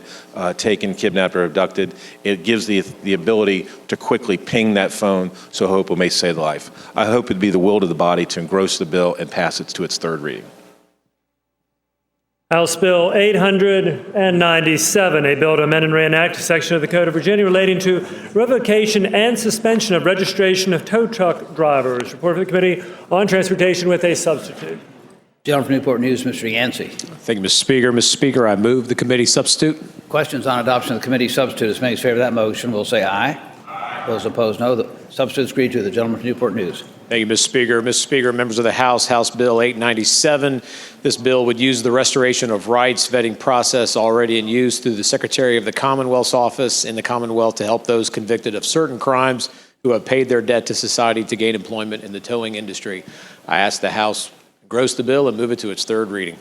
taken, kidnapped, or abducted, it gives the ability to quickly ping that phone so hope it may save the life. I hope it'd be the will of the body to engross the bill and pass it to its third reading. House Bill 897, a bill to amend and reenact a section of the Code of Virginia relating to revocation and suspension of registration of tow truck drivers. Report for the Committee on Transportation with a substitute. Gentleman from Newport News, Mr. Yancey. Thank you, Mr. Speaker. Mr. Speaker, I move the committee substitute. Questions on adoption of the committee substitute. As many as favor that motion will say aye. Aye. Those opposed, no. The substitutes agreed to. The gentleman from Newport News. Thank you, Mr. Speaker. Mr. Speaker, members of the House, House Bill 897. This bill would use the restoration of rights vetting process already in use through the Secretary of the Commonwealth's office in the Commonwealth to help those convicted of certain crimes who have paid their debt to society to gain employment in the towing industry. I ask the House engross the bill and move it to its third reading.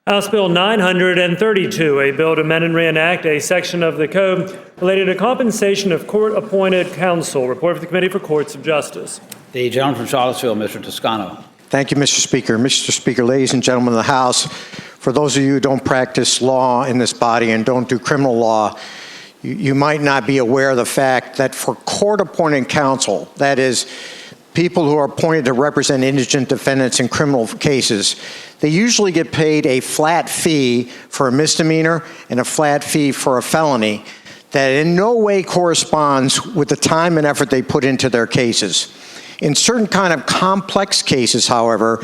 House Bill 932, a bill to amend and reenact a section of the code related to compensation of court-appointed counsel. Report for the Committee for Courts of Justice. The gentleman from Charlottesville, Mr. Toscano. Thank you, Mr. Speaker. Mr. Speaker, ladies and gentlemen of the House, for those of you who don't practice law in this body and don't do criminal law, you might not be aware of the fact that for court-appointed counsel, that is, people who are appointed to represent indigent defendants in criminal cases, they usually get paid a flat fee for a misdemeanor and a flat fee for a felony that in no way corresponds with the time and effort they put into their cases. In certain kind of complex cases, however,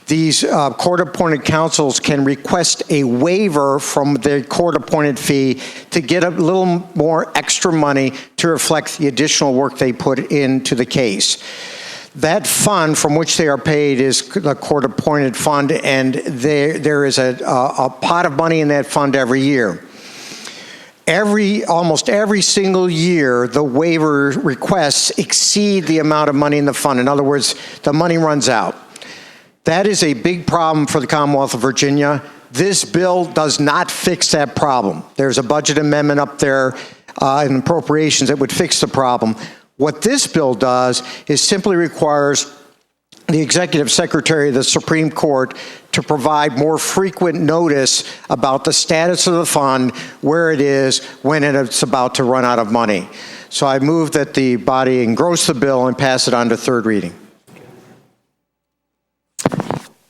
these court-appointed counsels can request a waiver from their court-appointed fee to get a little more extra money to reflect the additional work they put into the case. That fund from which they are paid is the court-appointed fund, and there is a pot of money in that fund every year. Almost every single year, the waiver requests exceed the amount of money in the fund. In other words, the money runs out. That is a big problem for the Commonwealth of Virginia. This bill does not fix that problem. There's a budget amendment up there in appropriations that would fix the problem. What this bill does is simply requires the Executive Secretary of the Supreme Court to provide more frequent notice about the status of the fund, where it is, when it's about to run out of money. So I move that the body engross the bill and pass it on to third reading.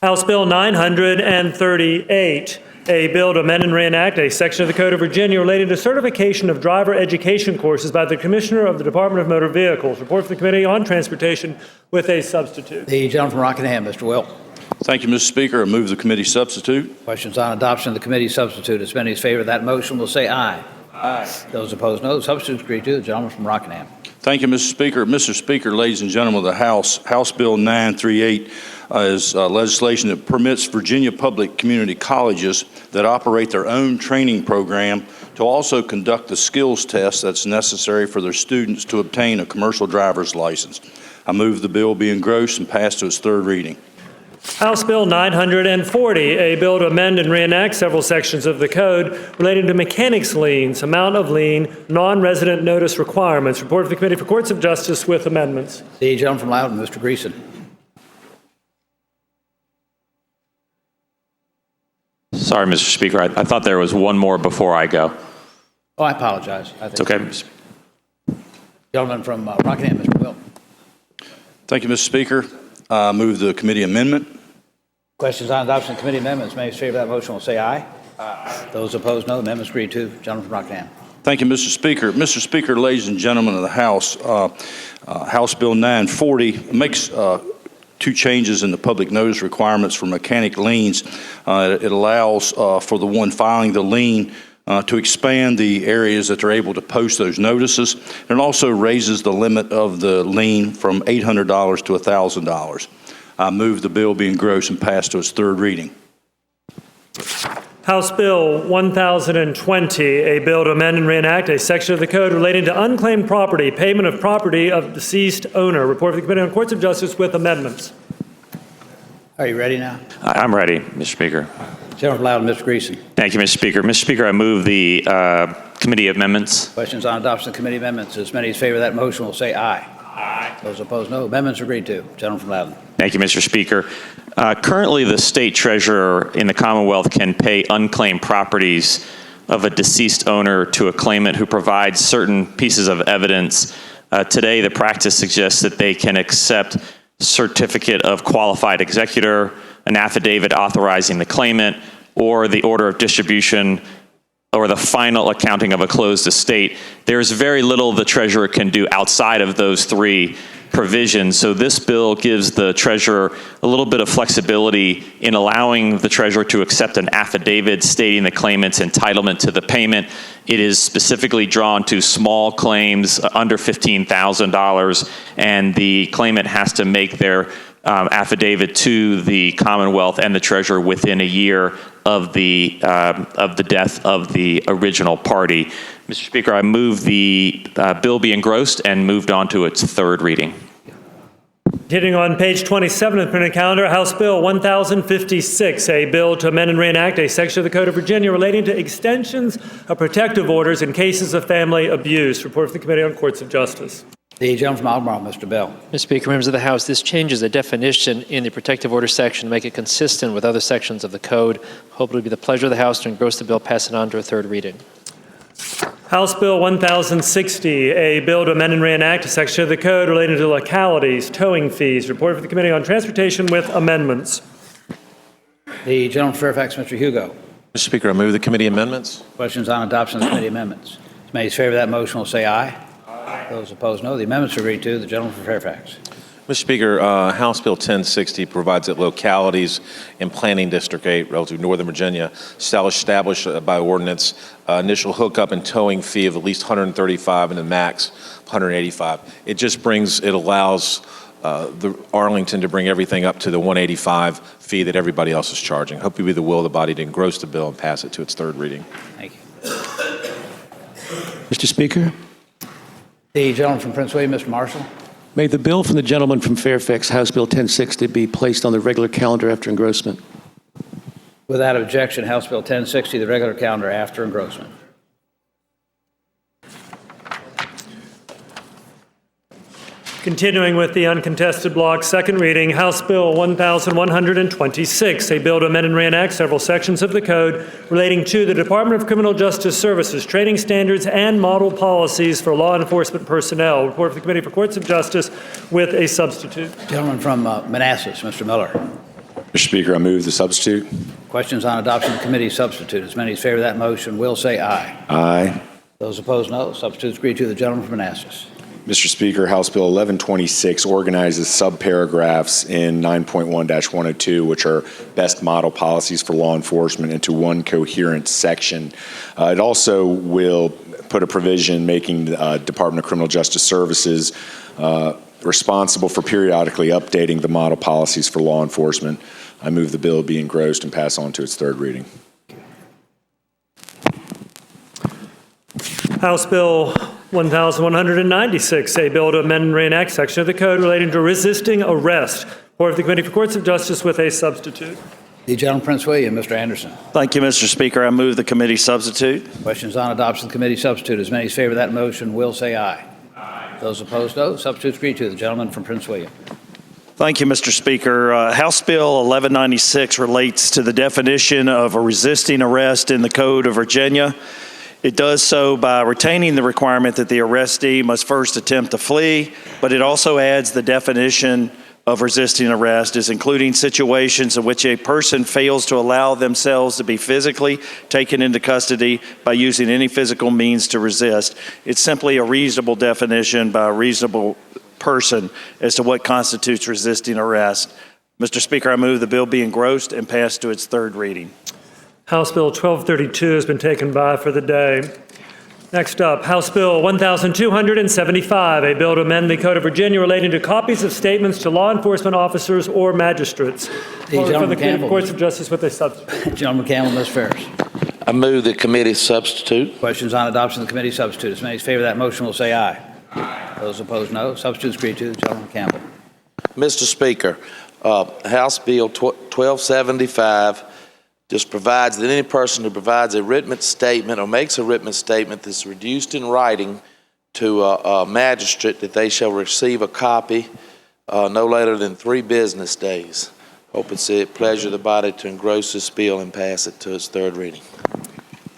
House Bill 938, a bill to amend and reenact a section of the Code of Virginia relating to certification of driver education courses by the Commissioner of the Department of Motor Vehicles. Report for the Committee on Transportation with a substitute. The gentleman from Rockingham, Mr. Will. Thank you, Mr. Speaker. I move the committee substitute. Questions on adoption of the committee substitute. As many as favor that motion will say aye. Aye. Those opposed, no. The substitute agreed to. The gentleman from Rockingham. Thank you, Mr. Speaker. Mr. Speaker, ladies and gentlemen of the House, House Bill 938 is legislation that permits Virginia public community colleges that operate their own training program to also conduct the skills test that's necessary for their students to obtain a commercial driver's license. I move the bill be engrossed and passed to its third reading. House Bill 940, a bill to amend and reenact several sections of the code relating to mechanics liens, amount of lien, non-resident notice requirements. Report for the Committee for Courts of Justice with amendments. The gentleman from Loudoun, Mr. Greason. Sorry, Mr. Speaker. I thought there was one more before I go. Oh, I apologize. It's okay. Gentleman from Rockingham, Mr. Will. Thank you, Mr. Speaker. I move the committee amendment. Questions on adoption of committee amendments. Many as favor that motion will say aye. Aye. Those opposed, no. The amendment is agreed to. Gentleman from Rockingham. Thank you, Mr. Speaker. Mr. Speaker, ladies and gentlemen of the House, House Bill 940 makes two changes in the public notice requirements for mechanic liens. It allows for the one filing the lien to expand the areas that they're able to post those notices. And it also raises the limit of the lien from $800 to $1,000. I move the bill be engrossed and passed to its third reading. House Bill 1020, a bill to amend and reenact a section of the code relating to unclaimed property, payment of property of deceased owner. Report for the Committee on Courts of Justice with amendments. Are you ready now? I'm ready, Mr. Speaker. Gentleman from Loudoun, Mr. Greason. Thank you, Mr. Speaker. Mr. Speaker, I move the committee amendments. Questions on adoption of committee amendments. As many as favor that motion will say aye. Aye. Those opposed, no. Amendments are agreed to. Gentleman from Loudoun. Thank you, Mr. Speaker. Currently, the state treasurer in the Commonwealth can pay unclaimed properties of a deceased owner to a claimant who provides certain pieces of evidence. Today, the practice suggests that they can accept certificate of qualified executor, an affidavit authorizing the claimant, or the order of distribution, or the final accounting of a closed estate. There's very little the treasurer can do outside of those three provision. So this bill gives the treasurer a little bit of flexibility in allowing the treasurer to accept an affidavit stating the claimant's entitlement to the payment. It is specifically drawn to small claims under $15,000, and the claimant has to make their affidavit to the Commonwealth and the treasurer within a year of the death of the original party. Mr. Speaker, I move the bill be engrossed and moved on to its third reading. Continuing on page 27 of the printed calendar, House Bill 1056, a bill to amend and reenact a section of the Code of Virginia relating to extensions of protective orders in cases of family abuse. Report from the Committee on Courts of Justice. The gentleman from Albemarle, Mr. Bell. Mr. Speaker, members of the House, this changes a definition in the protective order section to make it consistent with other sections of the code. Hope it will be the pleasure of the House to engross the bill, pass it on to a third reading. House Bill 1060, a bill to amend and reenact a section of the code relating to localities, towing fees. Report for the Committee on Transportation with amendments. The gentleman from Fairfax, Mr. Hugo. Mr. Speaker, I move the committee amendments. Questions on adoption of the committee amendments? As many as favor that motion will say aye. Aye. Those opposed, no. The amendments are agreed to. The gentleman from Fairfax. Mr. Speaker, House Bill 1060 provides that localities in Planning District 8, relative to Northern Virginia, shall establish by ordinance initial hookup and towing fee of at least $135 and the max $185. It allows the Arlington to bring everything up to the $185 fee that everybody else is charging. Hope it will be the will of the body to engross the bill and pass it to its third reading. Thank you. Mr. Speaker, The gentleman from Prince William, Mr. Marshall. may the bill from the gentleman from Fairfax, House Bill 1060, be placed on the regular calendar after engrossment. Without objection, House Bill 1060, the regular calendar after engrossment. Continuing with the uncontested block, second reading, House Bill 1126, a bill to amend and reenact several sections of the code relating to the Department of Criminal Justice Services, training standards, and model policies for law enforcement personnel. Report for the Committee for Courts of Justice with a substitute. Gentleman from Manassas, Mr. Miller. Mr. Speaker, I move the substitute. Questions on adoption of the committee substitute? As many as favor that motion will say aye. Aye. Those opposed, no. Substitute is agreed to. The gentleman from Manassas. Mr. Speaker, House Bill 1126 organizes subparagraphs in 9.1-102, which are best model policies for law enforcement, into one coherent section. It also will put a provision making the Department of Criminal Justice Services responsible for periodically updating the model policies for law enforcement. I move the bill be engrossed and pass on to its third reading. House Bill 1196, a bill to amend and reenact section of the code relating to resisting arrest. Report of the Committee for Courts of Justice with a substitute. The gentleman from Prince William, Mr. Anderson. Thank you, Mr. Speaker. I move the committee substitute. Questions on adoption of the committee substitute? As many as favor that motion will say aye. Aye. Those opposed, no. Substitute is agreed to. The gentleman from Prince William. Thank you, Mr. Speaker. House Bill 1196 relates to the definition of a resisting arrest in the Code of Virginia. It does so by retaining the requirement that the arrestee must first attempt to flee, but it also adds the definition of resisting arrest as including situations in which a person fails to allow themselves to be physically taken into custody by using any physical means to resist. It's simply a reasonable definition by a reasonable person as to what constitutes resisting arrest. Mr. Speaker, I move the bill be engrossed and passed to its third reading. House Bill 1232 has been taken by for the day. Next up, House Bill 1275, a bill to amend the Code of Virginia relating to copies of statements to law enforcement officers or magistrates. From the Committee for Courts of Justice with a substitute. Gentleman Campbell, Ms. Ferris. I move the committee substitute. Questions on adoption of the committee substitute? As many as favor that motion will say aye. Aye. Those opposed, no. Substitute is agreed to. The gentleman Campbell. Mr. Speaker, House Bill 1275 just provides that any person who provides a written statement or makes a written statement that's reduced in writing to a magistrate that they shall receive a copy no later than 3 business days. Hope it's a pleasure of the body to engross this bill and pass it to its third reading.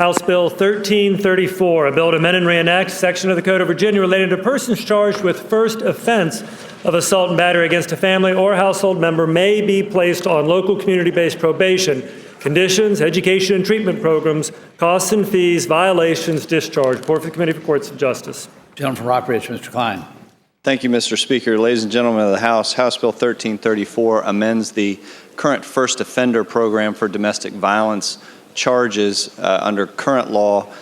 House Bill 1334, a bill to amend and reenact section of the Code of Virginia relating to persons charged with first offense of assault and battery against a family or household member may be placed on local community-based probation. Conditions, education and treatment programs, costs and fees, violations, discharge. Report for the Committee for Courts of Justice. Gentleman from Rockbridge, Mr. Klein. Thank you, Mr. Speaker. Ladies and gentlemen of the House, House Bill 1334 amends the current first offender program for domestic violence charges. Under current law,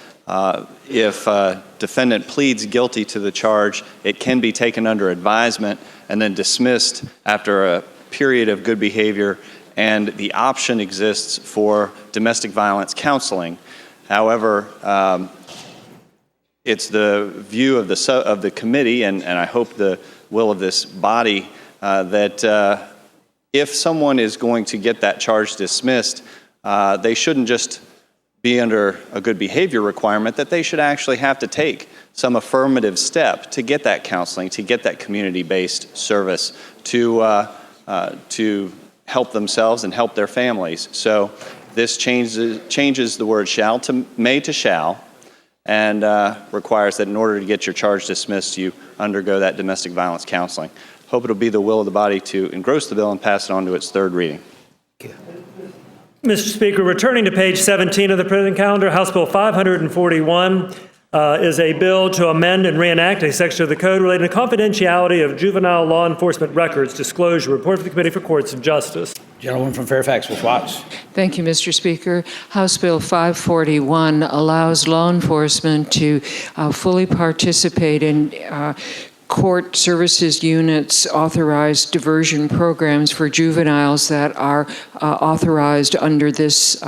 if a defendant pleads guilty to the charge, it can be taken under advisement and then dismissed after a period of good behavior, and the option exists for domestic violence counseling. However, it's the view of the committee, and I hope the will of this body, that if someone is going to get that charge dismissed, they shouldn't just be under a good behavior requirement, that they should actually have to take some affirmative step to get that counseling, to get that community-based service, to help themselves and help their families. So this changes the word shall to may to shall, and requires that in order to get your charge dismissed, you undergo that domestic violence counseling. Hope it'll be the will of the body to engross the bill and pass it on to its third reading. Mr. Speaker, returning to page 17 of the printed calendar, House Bill 541 is a bill to amend and reenact a section of the code relating to confidentiality of juvenile law enforcement records disclosure. Report for the Committee for Courts of Justice. Gentleman from Fairfax, Ms. Watts. Thank you, Mr. Speaker. House Bill 541 allows law enforcement to fully participate in court services units authorized diversion programs for juveniles that are authorized under this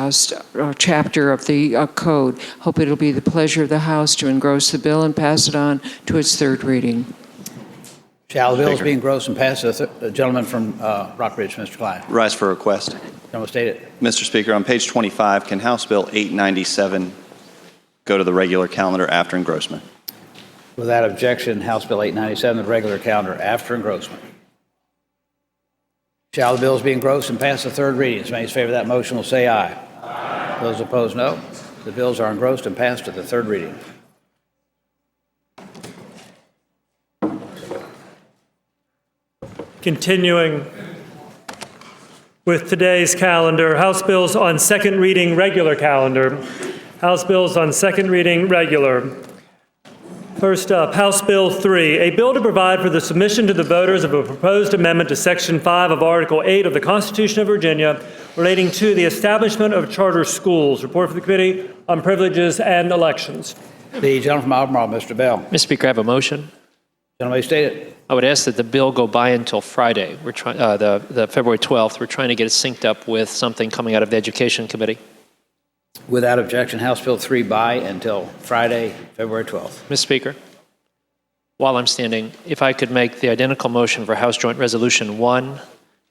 chapter of the code. Hope it'll be the pleasure of the House to engross the bill and pass it on to its third reading. Shall the bills be engrossed and passed? The gentleman from Rockbridge, Mr. Klein. Rise for request. Gentleman state it. Mr. Speaker, on page 25, can House Bill 897 go to the regular calendar after engrossment? Without objection, House Bill 897, the regular calendar after engrossment. Shall the bills be engrossed and pass the third reading? As many as favor that motion will say aye. Aye. Those opposed, no. The bills are engrossed and passed to the third reading. Continuing with today's calendar, House bills on second reading regular calendar. House bills on second reading regular. First up, House Bill 3, a bill to provide for the submission to the voters of a proposed amendment to Section 5 of Article 8 of the Constitution of Virginia relating to the establishment of charter schools. Report for the Committee on Privileges and Elections. The gentleman from Albemarle, Mr. Bell. Mr. Speaker, I have a motion. Gentleman, state it. I would ask that the bill go by until Friday. We're trying the February 12th. We're trying to get it synced up with something coming out of the Education Committee. Without objection, House Bill 3 by until Friday, February 12th. Mr. Speaker, while I'm standing, if I could make the identical motion for House Joint Resolution 1,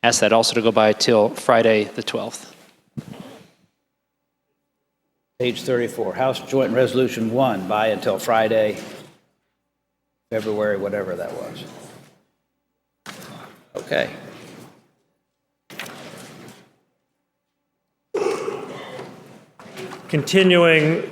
ask that also to go by till Friday the 12th. Page 34, House Joint Resolution 1 by until Friday, February, whatever that was. Okay. Continuing,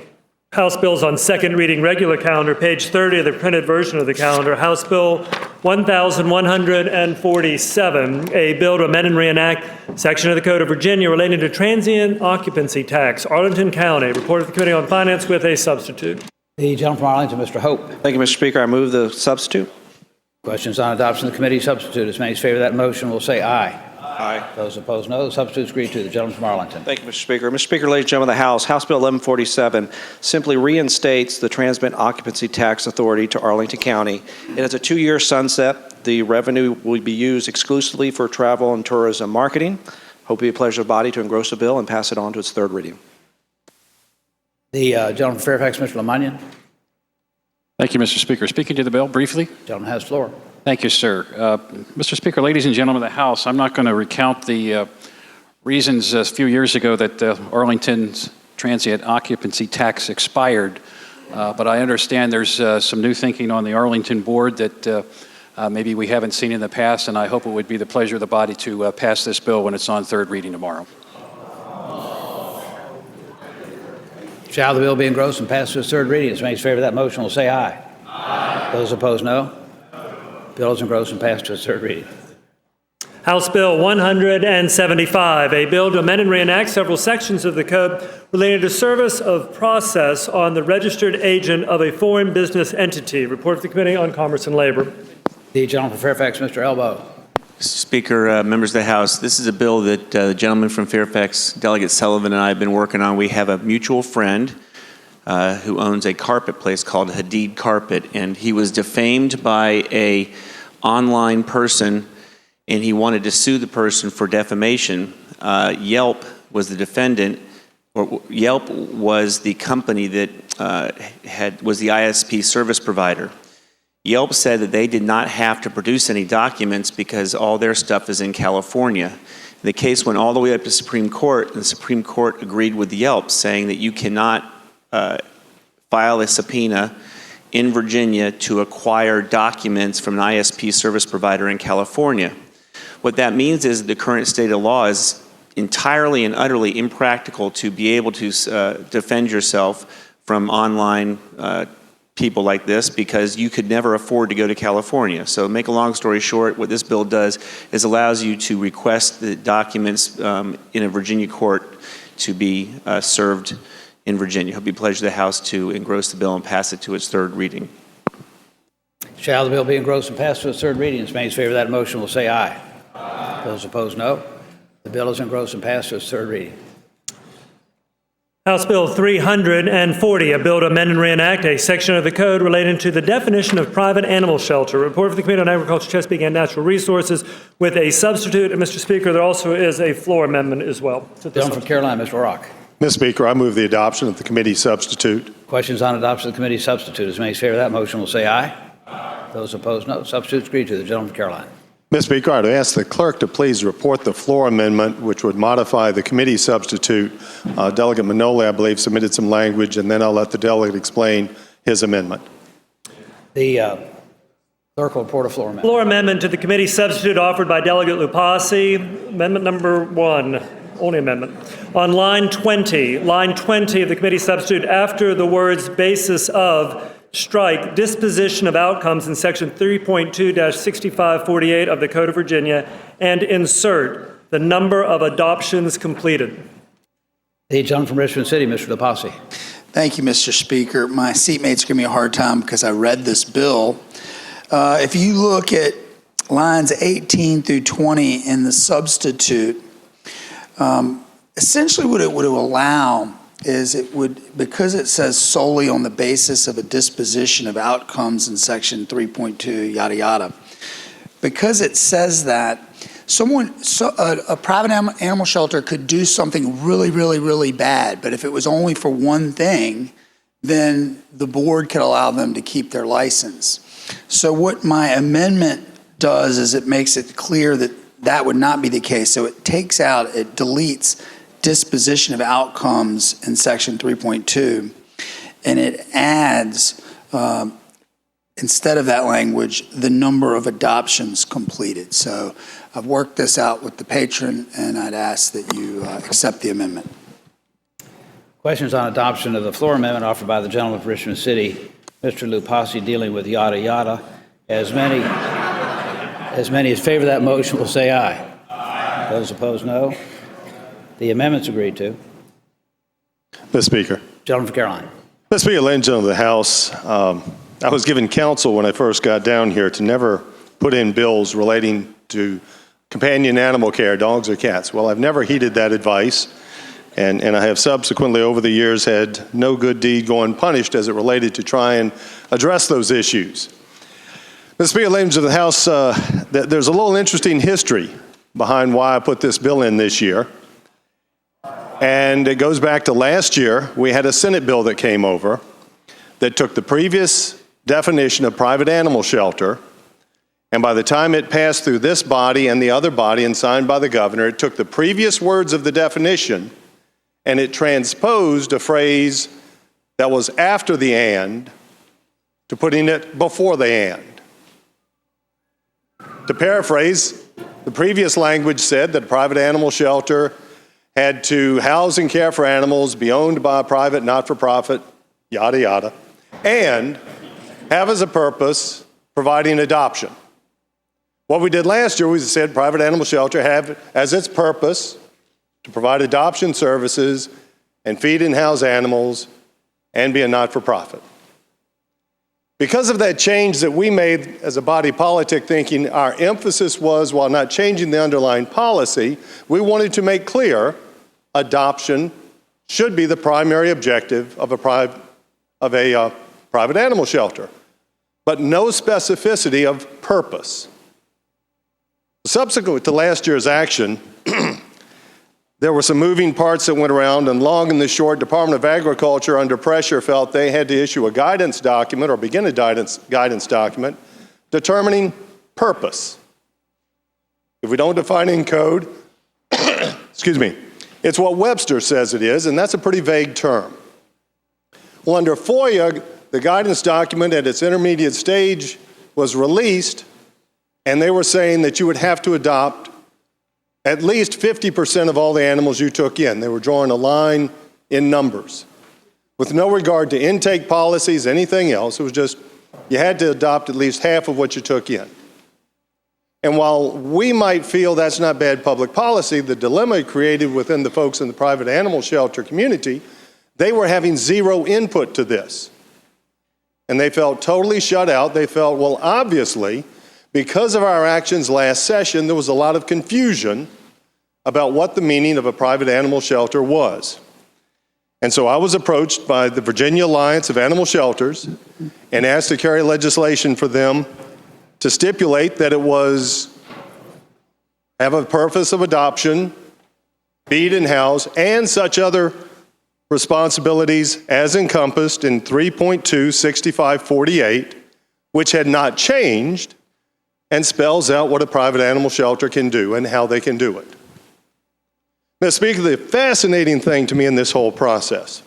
House bills on second reading regular calendar, page 30 of the printed version of the calendar, House Bill 1147, a bill to amend and reenact section of the Code of Virginia relating to transient occupancy tax, Arlington County. Report of the Committee on Finance with a substitute. The gentleman from Arlington, Mr. Hope. Thank you, Mr. Speaker. I move the substitute. Questions on adoption of the committee substitute. As many as favor that motion will say aye. Aye. Those opposed, no. The substitute is agreed to. The gentleman from Arlington. Thank you, Mr. Speaker. Mr. Speaker, ladies and gentlemen of the House, House Bill 1147 simply reinstates the Transient Occupancy Tax Authority to Arlington County. It has a 2-year sunset. The revenue will be used exclusively for travel and tourism marketing. Hope it be a pleasure of the body to engross the bill and pass it on to its third reading. The gentleman from Fairfax, Mr. Lemunion. Thank you, Mr. Speaker. Speaking to the bill briefly. Gentleman has the floor. Thank you, sir. Mr. Speaker, ladies and gentlemen of the House, I'm not going to recount the reasons a few years ago that Arlington's transient occupancy tax expired, but I understand there's some new thinking on the Arlington board that maybe we haven't seen in the past, and I hope it would be the pleasure of the body to pass this bill when it's on third reading tomorrow. Shall the bill be engrossed and passed to its third reading? As many as favor that motion will say aye. Aye. Those opposed, no. Bill is engrossed and passed to its third reading. House Bill 175, a bill to amend and reenact several sections of the code related to service of process on the registered agent of a foreign business entity. Report to the Committee on Commerce and Labor. The gentleman from Fairfax, Mr. Elbow. Mr. Speaker, members of the House, this is a bill that the gentleman from Fairfax, Delegate Sullivan, and I have been working on. We have a mutual friend who owns a carpet place called Hadid Carpet, and he was defamed by a online person, and he wanted to sue the person for defamation. Yelp was the defendant, or Yelp was the company that was the ISP service provider. Yelp said that they did not have to produce any documents because all their stuff is in California. The case went all the way up to Supreme Court, and the Supreme Court agreed with Yelp, saying that you cannot file a subpoena in Virginia to acquire documents from an ISP service provider in California. What that means is the current state of law is entirely and utterly impractical to be able to defend yourself from online people like this, because you could never afford to go to California. So make a long story short, what this bill does is allows you to request the documents in a Virginia court to be served in Virginia. It will be a pleasure to the House to engross the bill and pass it to its third reading. Shall the bill be engrossed and passed to its third reading? Those in favor of that motion will say aye. Aye. Those opposed, no. The bill is engrossed and passed to its third reading. House Bill 340, a bill to amend and reenact a section of the code relating to the definition of private animal shelter. Report for the Committee on Agriculture, Chesapeake, and Natural Resources with a substitute. And Mr. Speaker, there also is a floor amendment as well. Gentleman from Carolina, Mr. Rock. Mr. Speaker, I move the adoption of the committee substitute. Questions on adoption of the committee substitute? As many in favor of that motion will say aye. Aye. Those opposed, no. Substitute agreed to. The gentleman from Carolina. Mr. Speaker, I'd ask the clerk to please report the floor amendment, which would modify the committee substitute. Delegate Manoli, I believe, submitted some language, and then I'll let the delegate explain his amendment. The clerk will report a floor amendment. Floor amendment to the committee substitute offered by Delegate Lupasi. Amendment number 1, only amendment. On line 20 of the committee substitute, after the words basis of, strike disposition of outcomes in section 3.2-6548 of the Code of Virginia and insert the number of adoptions completed. The gentleman from Richmond City, Mr. Lupasi. Thank you, Mr. Speaker. My seatmates give me a hard time because I read this bill. If you look at lines 18 through 20 in the substitute, essentially what it would allow is it would, because it says solely on the basis of a disposition of outcomes in section 3.2, yada, yada, because it says that a private animal shelter could do something really, really, really bad, but if it was only for one thing, then the board could allow them to keep their license. So what my amendment does is it makes it clear that that would not be the case. So it deletes disposition of outcomes in section 3.2, and it adds, instead of that language, the number of adoptions completed. So I've worked this out with the patron, and I'd ask that you accept the amendment. Questions on adoption of the floor amendment offered by the gentleman from Richmond City, Mr. Lupasi, dealing with yada yada. As many as favor that motion will say aye. Aye. Those opposed, no. The amendment's agreed to. Mr. Speaker. Gentleman from Carolina. Mr. Speaker, ladies and gentlemen of the House, I was given counsel when I first got down here to never put in bills relating to companion animal care, dogs or cats. Well, I've never heeded that advice, and I have subsequently over the years had no good deed go unpunished as it related to try and address those issues. Mr. Speaker, ladies of the House, there's a little interesting history behind why I put this bill in this year. And it goes back to last year. We had a Senate bill that came over that took the previous definition of private animal shelter, and by the time it passed through this body and the other body and signed by the governor, it took the previous words of the definition and it transposed a phrase that was after the and to putting it before the and. To paraphrase, the previous language said that a private animal shelter had to house and care for animals, be owned by a private not-for-profit, yada, yada, and have as a purpose providing adoption. What we did last year was said private animal shelter have as its purpose to provide adoption services and feed and house animals and be a not-for-profit. Because of that change that we made as a body politic, thinking our emphasis was, while not changing the underlying policy, we wanted to make clear adoption should be the primary objective of a private animal shelter, but no specificity of purpose. Subsequent to last year's action, there were some moving parts that went around, and long and the short, Department of Agriculture, under pressure, felt they had to issue a guidance document or begin a guidance document determining purpose. If we don't define it in code, excuse me, it's what Webster says it is, and that's a pretty vague term. Well, under FOIA, the guidance document at its intermediate stage was released, and they were saying that you would have to adopt at least 50% of all the animals you took in. They were drawing a line in numbers. With no regard to intake policies, anything else, it was just you had to adopt at least half of what you took in. And while we might feel that's not bad public policy, the dilemma it created within the folks in the private animal shelter community, they were having zero input to this. And they felt totally shut out. They felt, well, obviously, because of our actions last session, there was a lot of confusion about what the meaning of a private animal shelter was. And so I was approached by the Virginia Alliance of Animal Shelters and asked to carry legislation for them to stipulate that it have a purpose of adoption, feed and house, and such other responsibilities as encompassed in 3.26548, which had not changed, and spells out what a private animal shelter can do and how they can do it. Mr. Speaker, the fascinating thing to me in this whole process,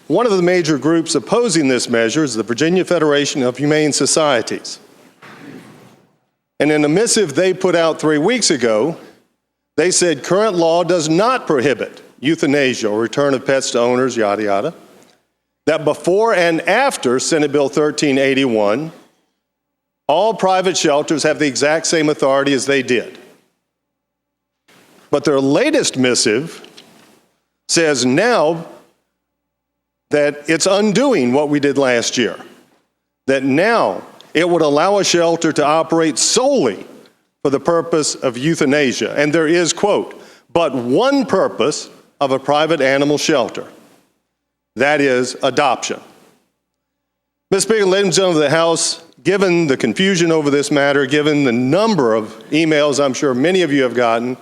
one of the major groups opposing this measure is the Virginia Federation of Humane Societies. And in a missive they put out 3 weeks ago, they said current law does not prohibit euthanasia or return of pets to owners, yada, yada, that before and after Senate Bill 1381, all private shelters have the exact same authority as they did. But their latest missive says now that it's undoing what we did last year, that now it would allow a shelter to operate solely for the purpose of euthanasia. And there is, quote, but one purpose of a private animal shelter. That is adoption. Mr. Speaker, ladies and gentlemen of the House, given the confusion over this matter, given the number of emails I'm sure many of you have gotten,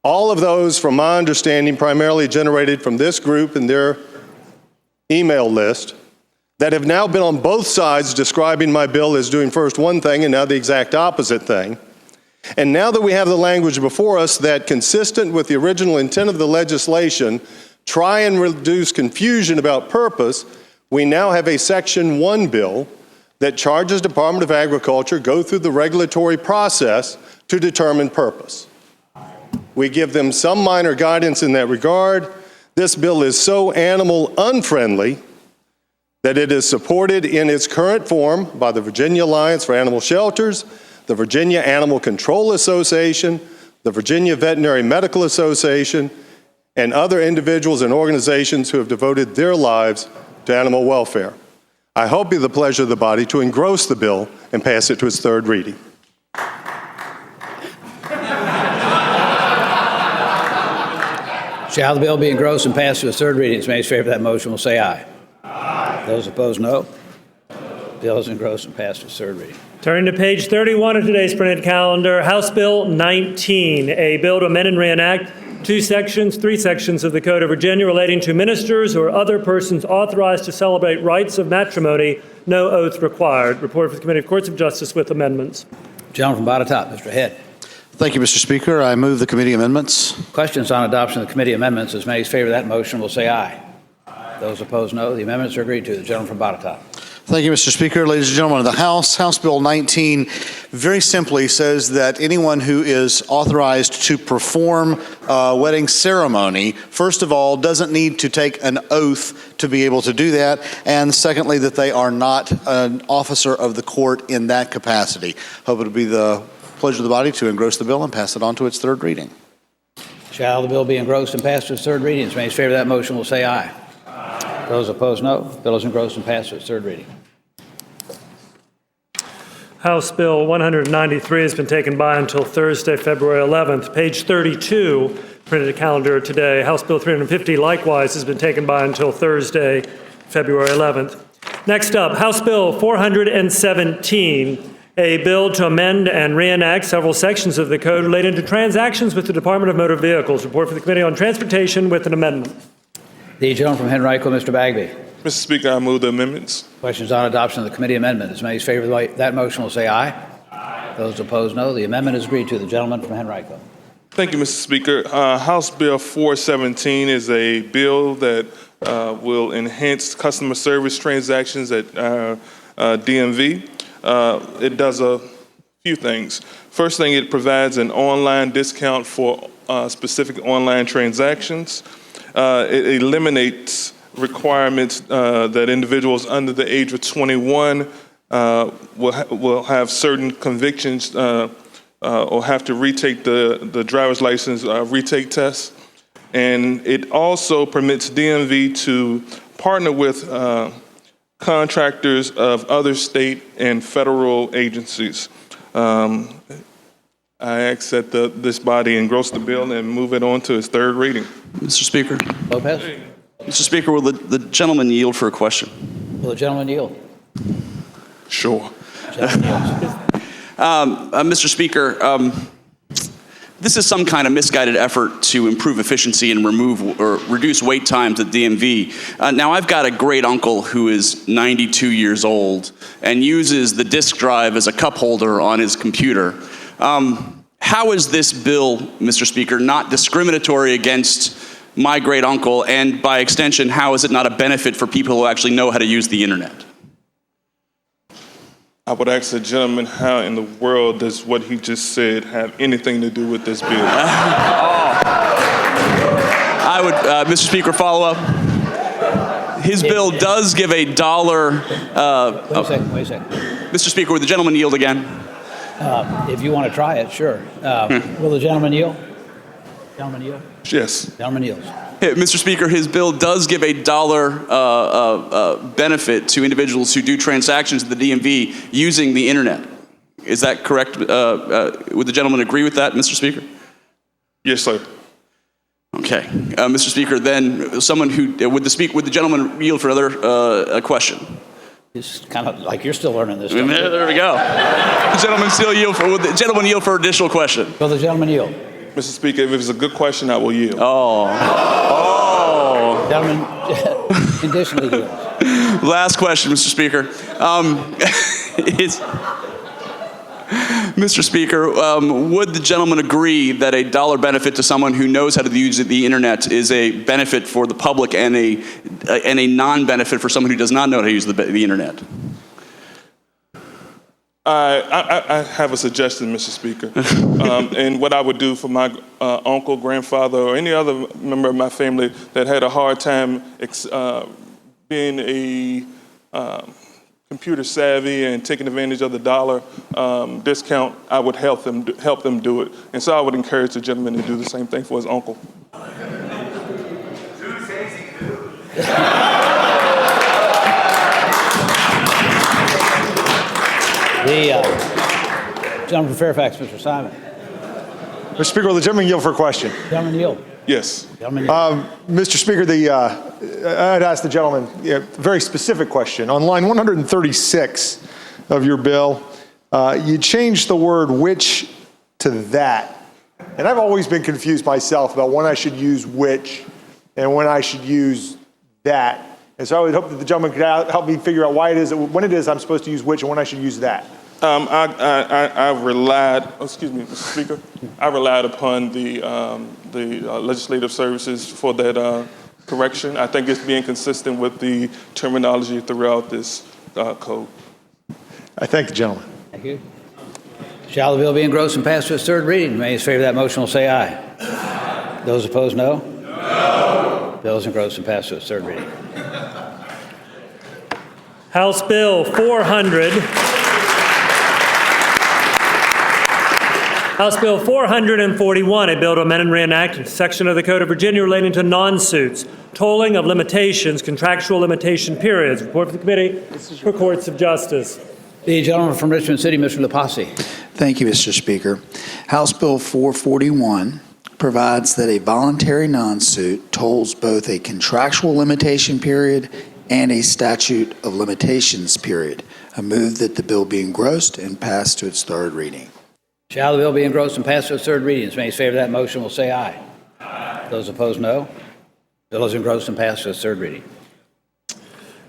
all of those, from my understanding, primarily generated from this group and their email list, that have now been on both sides describing my bill as doing first one thing and now the exact opposite thing. And now that we have the language before us that, consistent with the original intent of the legislation, try and reduce confusion about purpose, we now have a Section 1 bill that charges Department of Agriculture go through the regulatory process to determine purpose. We give them some minor guidance in that regard. This bill is so animal unfriendly that it is supported in its current form by the Virginia Alliance for Animal Shelters, the Virginia Animal Control Association, the Virginia Veterinary Medical Association, and other individuals and organizations who have devoted their lives to animal welfare. I hope you have the pleasure of the body to engross the bill and pass it to its third reading. Shall the bill be engrossed and passed to its third reading? As many as favor that motion will say aye. Aye. Those opposed, no. Bill is engrossed and passed to its third reading. Turning to page 31 of today's printed calendar, House Bill 19, a bill to amend and reenact three sections of the Code of Virginia relating to ministers or other persons authorized to celebrate rites of matrimony, no oath required. Report for the Committee of Courts of Justice with amendments. Gentleman from Botetourt, Mr. Head. Thank you, Mr. Speaker. I move the committee amendments. Questions on adoption of the committee amendments? As many as favor that motion will say aye. Aye. Those opposed, no. The amendments are agreed to. The gentleman from Botetourt. Thank you, Mr. Speaker. Ladies and gentlemen of the House, House Bill 19 very simply says that anyone who is authorized to perform a wedding ceremony, first of all, doesn't need to take an oath to be able to do that, and secondly, that they are not an officer of the court in that capacity. Hope it will be the pleasure of the body to engross the bill and pass it on to its third reading. Shall the bill be engrossed and passed to its third reading? As many as favor that motion will say aye. Aye. Those opposed, no. Bill is engrossed and passed to its third reading. House Bill 193 has been taken by until Thursday, February 11th. Page 32, printed calendar today. House Bill 350 likewise has been taken by until Thursday, February 11th. Next up, House Bill 417, a bill to amend and reenact several sections of the code related to transactions with the Department of Motor Vehicles. Report for the Committee on Transportation with an amendment. The gentleman from Henrico, Mr. Bagby. Mr. Speaker, I move the amendments. Questions on adoption of the committee amendment. As many as favor that motion will say aye. Aye. Those opposed, no. The amendment is agreed to. The gentleman from Henrico. Thank you, Mr. Speaker. House Bill 417 is a bill that will enhance customer service transactions at DMV. It does a few things. First thing, it provides an online discount for specific online transactions. It eliminates requirements that individuals under the age of 21 will have certain convictions or have to retake the driver's license retake test. And it also permits DMV to partner with contractors of other state and federal agencies. I ask that this body engross the bill and move it on to its third reading. Mr. Speaker. Lopez. Mr. Speaker, will the gentleman yield for a question? Will the gentleman yield? Sure. Mr. Speaker, this is some kind of misguided effort to improve efficiency and remove or reduce wait times at DMV. Now, I've got a great uncle who is 92 years old and uses the disk drive as a cup holder on his computer. How is this bill, Mr. Speaker, not discriminatory against my great uncle, and by extension, how is it not a benefit for people who actually know how to use the internet? I would ask the gentleman, how in the world does what he just said have anything to do with this bill? I would, Mr. Speaker, follow up. His bill does give a dollar. Wait a second. Mr. Speaker, would the gentleman yield again? If you want to try it, sure. Will the gentleman yield? Gentleman yield? Yes. Gentleman yields. Mr. Speaker, his bill does give a dollar benefit to individuals who do transactions at the DMV using the internet. Is that correct? Would the gentleman agree with that, Mr. Speaker? Yes, sir. Okay. Mr. Speaker, then someone who, would the gentleman yield for another question? It's kind of like you're still learning this. There we go. The gentleman still yield for, would the gentleman yield for additional question? Will the gentleman yield? Mr. Speaker, if it's a good question, I will yield. Gentleman, conditionally yields. Last question, Mr. Speaker. Mr. Speaker, would the gentleman agree that a dollar benefit to someone who knows how to use the internet is a benefit for the public and a non-benefit for someone who does not know how to use the internet? I have a suggestion, Mr. Speaker. And what I would do for my uncle, grandfather, or any other member of my family that had a hard time being a computer savvy and taking advantage of the dollar discount, I would help them do it. And so I would encourage the gentleman to do the same thing for his uncle. The gentleman from Fairfax, Mr. Simon. Mr. Speaker, will the gentleman yield for a question? Gentleman yield. Yes. Mr. Speaker, I'd ask the gentleman a very specific question. On line 136 of your bill, you changed the word which to that. And I've always been confused myself about when I should use which and when I should use that. And so I would hope that the gentleman could help me figure out when it is I'm supposed to use which and when I should use that. I relied, Mr. Speaker, I relied upon the legislative services for that correction. I think it's being consistent with the terminology throughout this code. I thank the gentleman. Thank you. Shall the bill be engrossed and passed to its third reading? May in favor of that motion will say aye. Aye. Those opposed, no. No. Bill is engrossed and passed to its third reading. House Bill 400. House Bill 441, a bill to amend and reenact a section of the Code of Virginia relating to non-suits, tolling of limitations, contractual limitation periods. Report for the Committee for Courts of Justice. The gentleman from Richmond City, Mr. Lapasi. Thank you, Mr. Speaker. House Bill 441 provides that a voluntary non-suit tolls both a contractual limitation period and a statute of limitations period. I move that the bill be engrossed and passed to its third reading. Shall the bill be engrossed and passed to its third reading? As many as favor that motion will say aye. Aye. Those opposed, no. Bill is engrossed and passed to its third reading.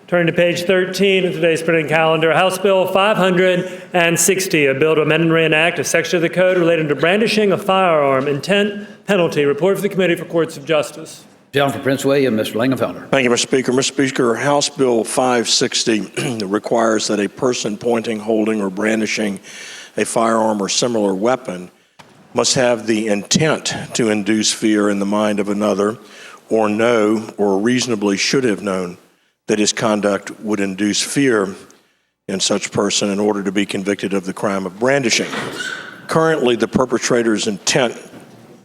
Turning to page 13 of today's printed calendar, House Bill 560, a bill to amend and reenact a section of the code relating to brandishing a firearm, intent, penalty. Report for the Committee for Courts of Justice. Gentleman from Prince William, Mr. Lingenfelder. Thank you, Mr. Speaker. Mr. Speaker, House Bill 560 requires that a person pointing, holding, or brandishing a firearm or similar weapon must have the intent to induce fear in the mind of another, or know or reasonably should have known that his conduct would induce fear in such person in order to be convicted of the crime of brandishing. Currently, the perpetrator's intent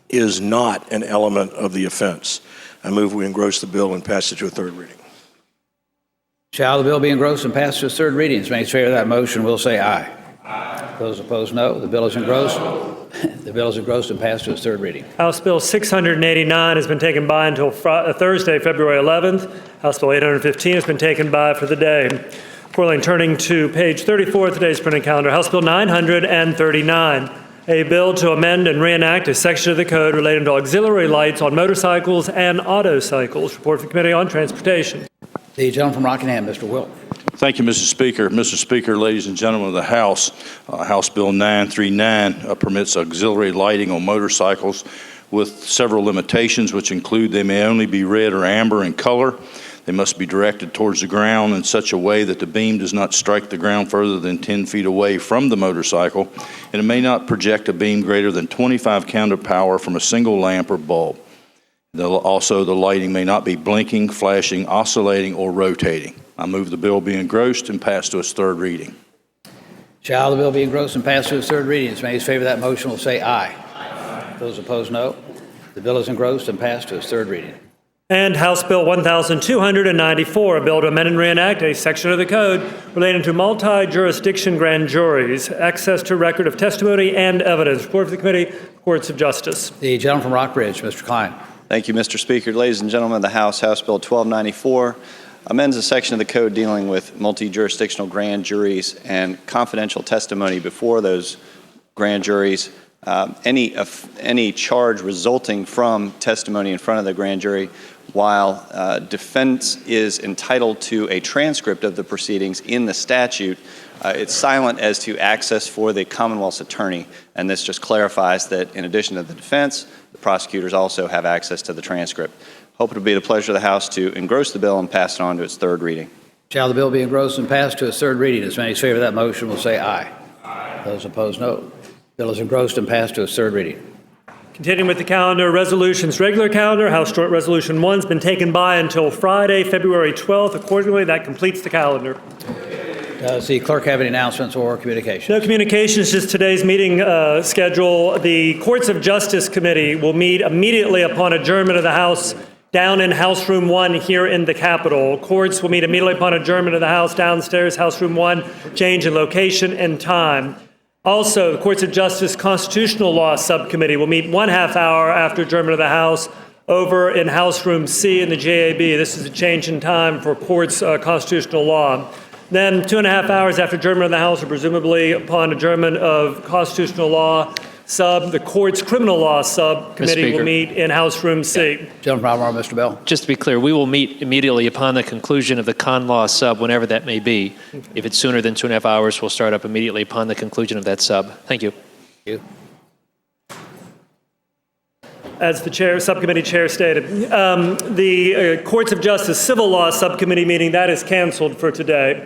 is not an element of the offense. I move we engross the bill and pass it to a third reading. Shall the bill be engrossed and passed to its third reading? As many as favor that motion will say aye. Aye. Those opposed, no. The bill is engrossed. The bill is engrossed and passed to its third reading. House Bill 689 has been taken by until Thursday, February 11th. House Bill 815 has been taken by for the day. Accordingly, turning to page 34 of today's printed calendar, House Bill 939, a bill to amend and reenact a section of the code relating to auxiliary lights on motorcycles and autocycles. Report for the Committee on Transportation. The gentleman from Rockingham, Mr. Wilk. Thank you, Mr. Speaker. Mr. Speaker, ladies and gentlemen of the House, House Bill 939 permits auxiliary lighting on motorcycles with several limitations, which include they may only be red or amber in color. They must be directed towards the ground in such a way that the beam does not strike the ground further than 10 feet away from the motorcycle, and it may not project a beam greater than 25 counter power from a single lamp or bulb. Also, the lighting may not be blinking, flashing, oscillating, or rotating. I move the bill be engrossed and passed to its third reading. Shall the bill be engrossed and passed to its third reading? As many as favor that motion will say aye. Aye. Those opposed, no. The bill is engrossed and passed to its third reading. And House Bill 1294, a bill to amend and reenact a section of the code relating to multi-jurisdiction grand juries, access to record of testimony and evidence. Report for the Committee, Courts of Justice. The gentleman from Rockbridge, Mr. Klein. Thank you, Mr. Speaker. Ladies and gentlemen of the House, House Bill 1294 amends a section of the code dealing with multi-jurisdictional grand juries and confidential testimony before those grand juries. Any charge resulting from testimony in front of the grand jury, while defense is entitled to a transcript of the proceedings in the statute, it's silent as to access for the Commonwealth's attorney, and this just clarifies that in addition to the defense, the prosecutors also have access to the transcript. Hope it will be the pleasure of the House to engross the bill and pass it on to its third reading. Shall the bill be engrossed and passed to its third reading? As many as favor that motion will say aye. Aye. Those opposed, no. Bill is engrossed and passed to its third reading. Continuing with the calendar, resolutions, regular calendar, House Joint Resolution 1 has been taken by until Friday, February 12th. Accordingly, that completes the calendar. Does the clerk have any announcements or communications? No communications, just today's meeting schedule. The Courts of Justice Committee will meet immediately upon adjournment of the House down in House Room 1 here in the Capitol. Courts will meet immediately upon adjournment of the House downstairs, House Room 1, change in location and time. Also, the Courts of Justice Constitutional Law Subcommittee will meet 1/2 hour after adjournment of the House over in House Room C in the JAB. This is a change in time for courts constitutional law. Then 2.5 hours after adjournment of the House, or presumably upon adjournment of constitutional law the Court's Criminal Law Subcommittee will meet in House Room C. Gentleman from Mr. Bell. Just to be clear, we will meet immediately upon the conclusion of the Con Law Sub, whenever that may be. If it's sooner than 2.5 hours, we'll start up immediately upon the conclusion of that sub. Thank you. Thank you. As the subcommittee chair stated, the Courts of Justice Civil Law Subcommittee meeting, that is canceled for today.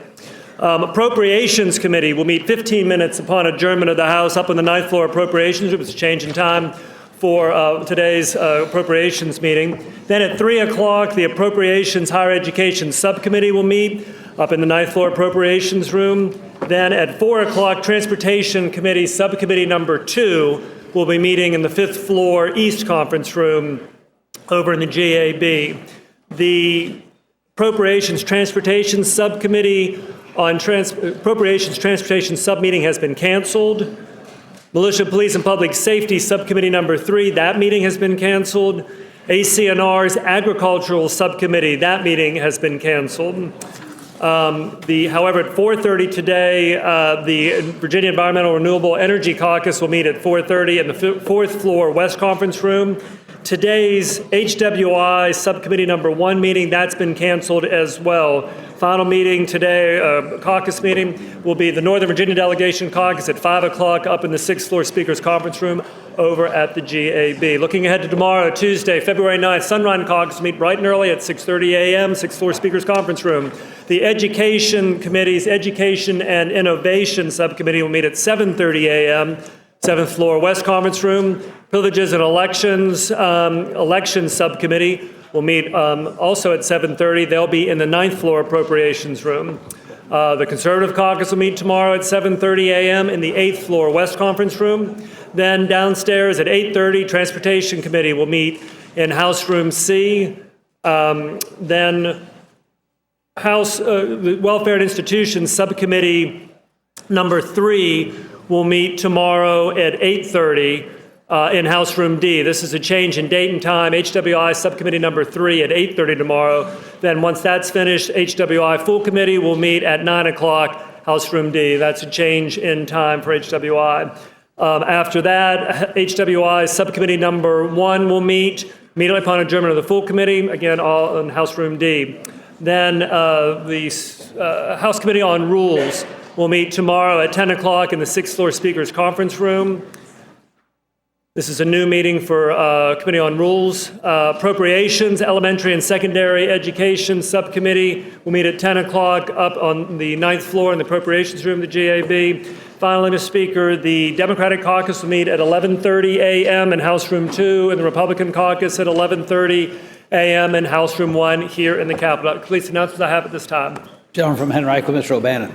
Appropriations Committee will meet 15 minutes upon adjournment of the House up on the 9th floor Appropriations Room. It's a change in time for today's appropriations meeting. Then at 3 o'clock, the Appropriations Higher Education Subcommittee will meet up in the 9th floor Appropriations Room. Then at 4 o'clock, Transportation Committee Subcommittee number 2 will be meeting in the 5th floor East Conference Room over in the GAB. The Appropriations Transportation Subcommittee on Appropriations Transportation Submeeting has been canceled. Militia, Police, and Public Safety Subcommittee number 3, that meeting has been canceled. ACNR's Agricultural Subcommittee, that meeting has been canceled. However, at 4:30 today, the Virginia Environmental Renewable Energy Caucus will meet at 4:30 in the 4th floor West Conference Room. Today's HWI Subcommittee number 1 meeting, that's been canceled as well. Final meeting today, caucus meeting, will be the Northern Virginia Delegation Caucus at 5 o'clock up in the 6th floor Speaker's Conference Room over at the GAB. Looking ahead to tomorrow, Tuesday, February 9th, Sunrise Caucus meet bright and early at 6:30 a.m., 6th floor Speaker's Conference Room. The Education Committee's Education and Innovation Subcommittee will meet at 7:30 a.m., 7th floor West Conference Room. Privileges and Elections Elections Subcommittee will meet also at 7:30. They'll be in the 9th floor Appropriations Room. The Conservative Caucus will meet tomorrow at 7:30 a.m. in the 8th floor West Conference Room. Then downstairs at 8:30, Transportation Committee will meet in House Room C. Then the Welfare and Institutions Subcommittee number 3 will meet tomorrow at 8:30 in House Room D. This is a change in date and time. HWI Subcommittee number 3 at 8:30 tomorrow. Then once that's finished, HWI Full Committee will meet at 9 o'clock, House Room D. That's a change in time for HWI. After that, HWI Subcommittee number 1 will meet immediately upon adjournment of the Full Committee, again, all in House Room D. Then the House Committee on Rules will meet tomorrow at 10 o'clock in the 6th floor Speaker's Conference Room. This is a new meeting for Committee on Rules. Appropriations, Elementary and Secondary Education Subcommittee will meet at 10 o'clock up on the 9th floor in the Appropriations Room, the GAB. Finally, Mr. Speaker, the Democratic Caucus will meet at 11:30 a.m. in House Room 2, and the Republican Caucus at 11:30 a.m. in House Room 1 here in the Capitol. Complete the announcements I have at this time. Gentleman from Henrico, Mr. O'Bannon.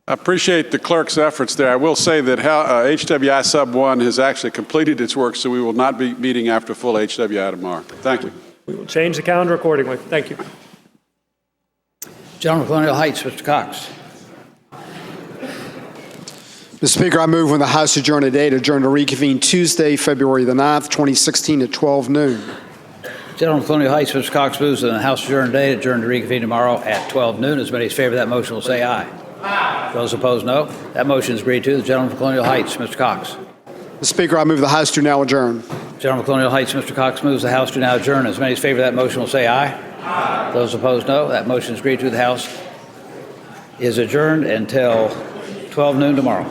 I appreciate the clerk's efforts there. I will say that HWI Sub 1 has actually completed its work, so we will not be meeting after full HWI tomorrow. Thank you. We will change the calendar accordingly. Thank you. Gentleman from Colonial Heights, Mr. Cox. Mr. Speaker, I move when the House adjourn today to adjourn to reconvene Tuesday, February the 9th, 2016 at 12 noon. Gentleman from Colonial Heights, Mr. Cox moves that the House adjourn today to adjourn to reconvene tomorrow at 12 noon. As many as favor that motion will say aye. Aye. Those opposed, no. That motion is agreed to. The gentleman from Colonial Heights, Mr. Cox. Mr. Speaker, I move the House to now adjourn. Gentleman from Colonial Heights, Mr. Cox moves the House to now adjourn. As many as favor that motion will say aye. Aye. Those opposed, no. That motion is agreed to. The House is adjourned until 12 noon tomorrow.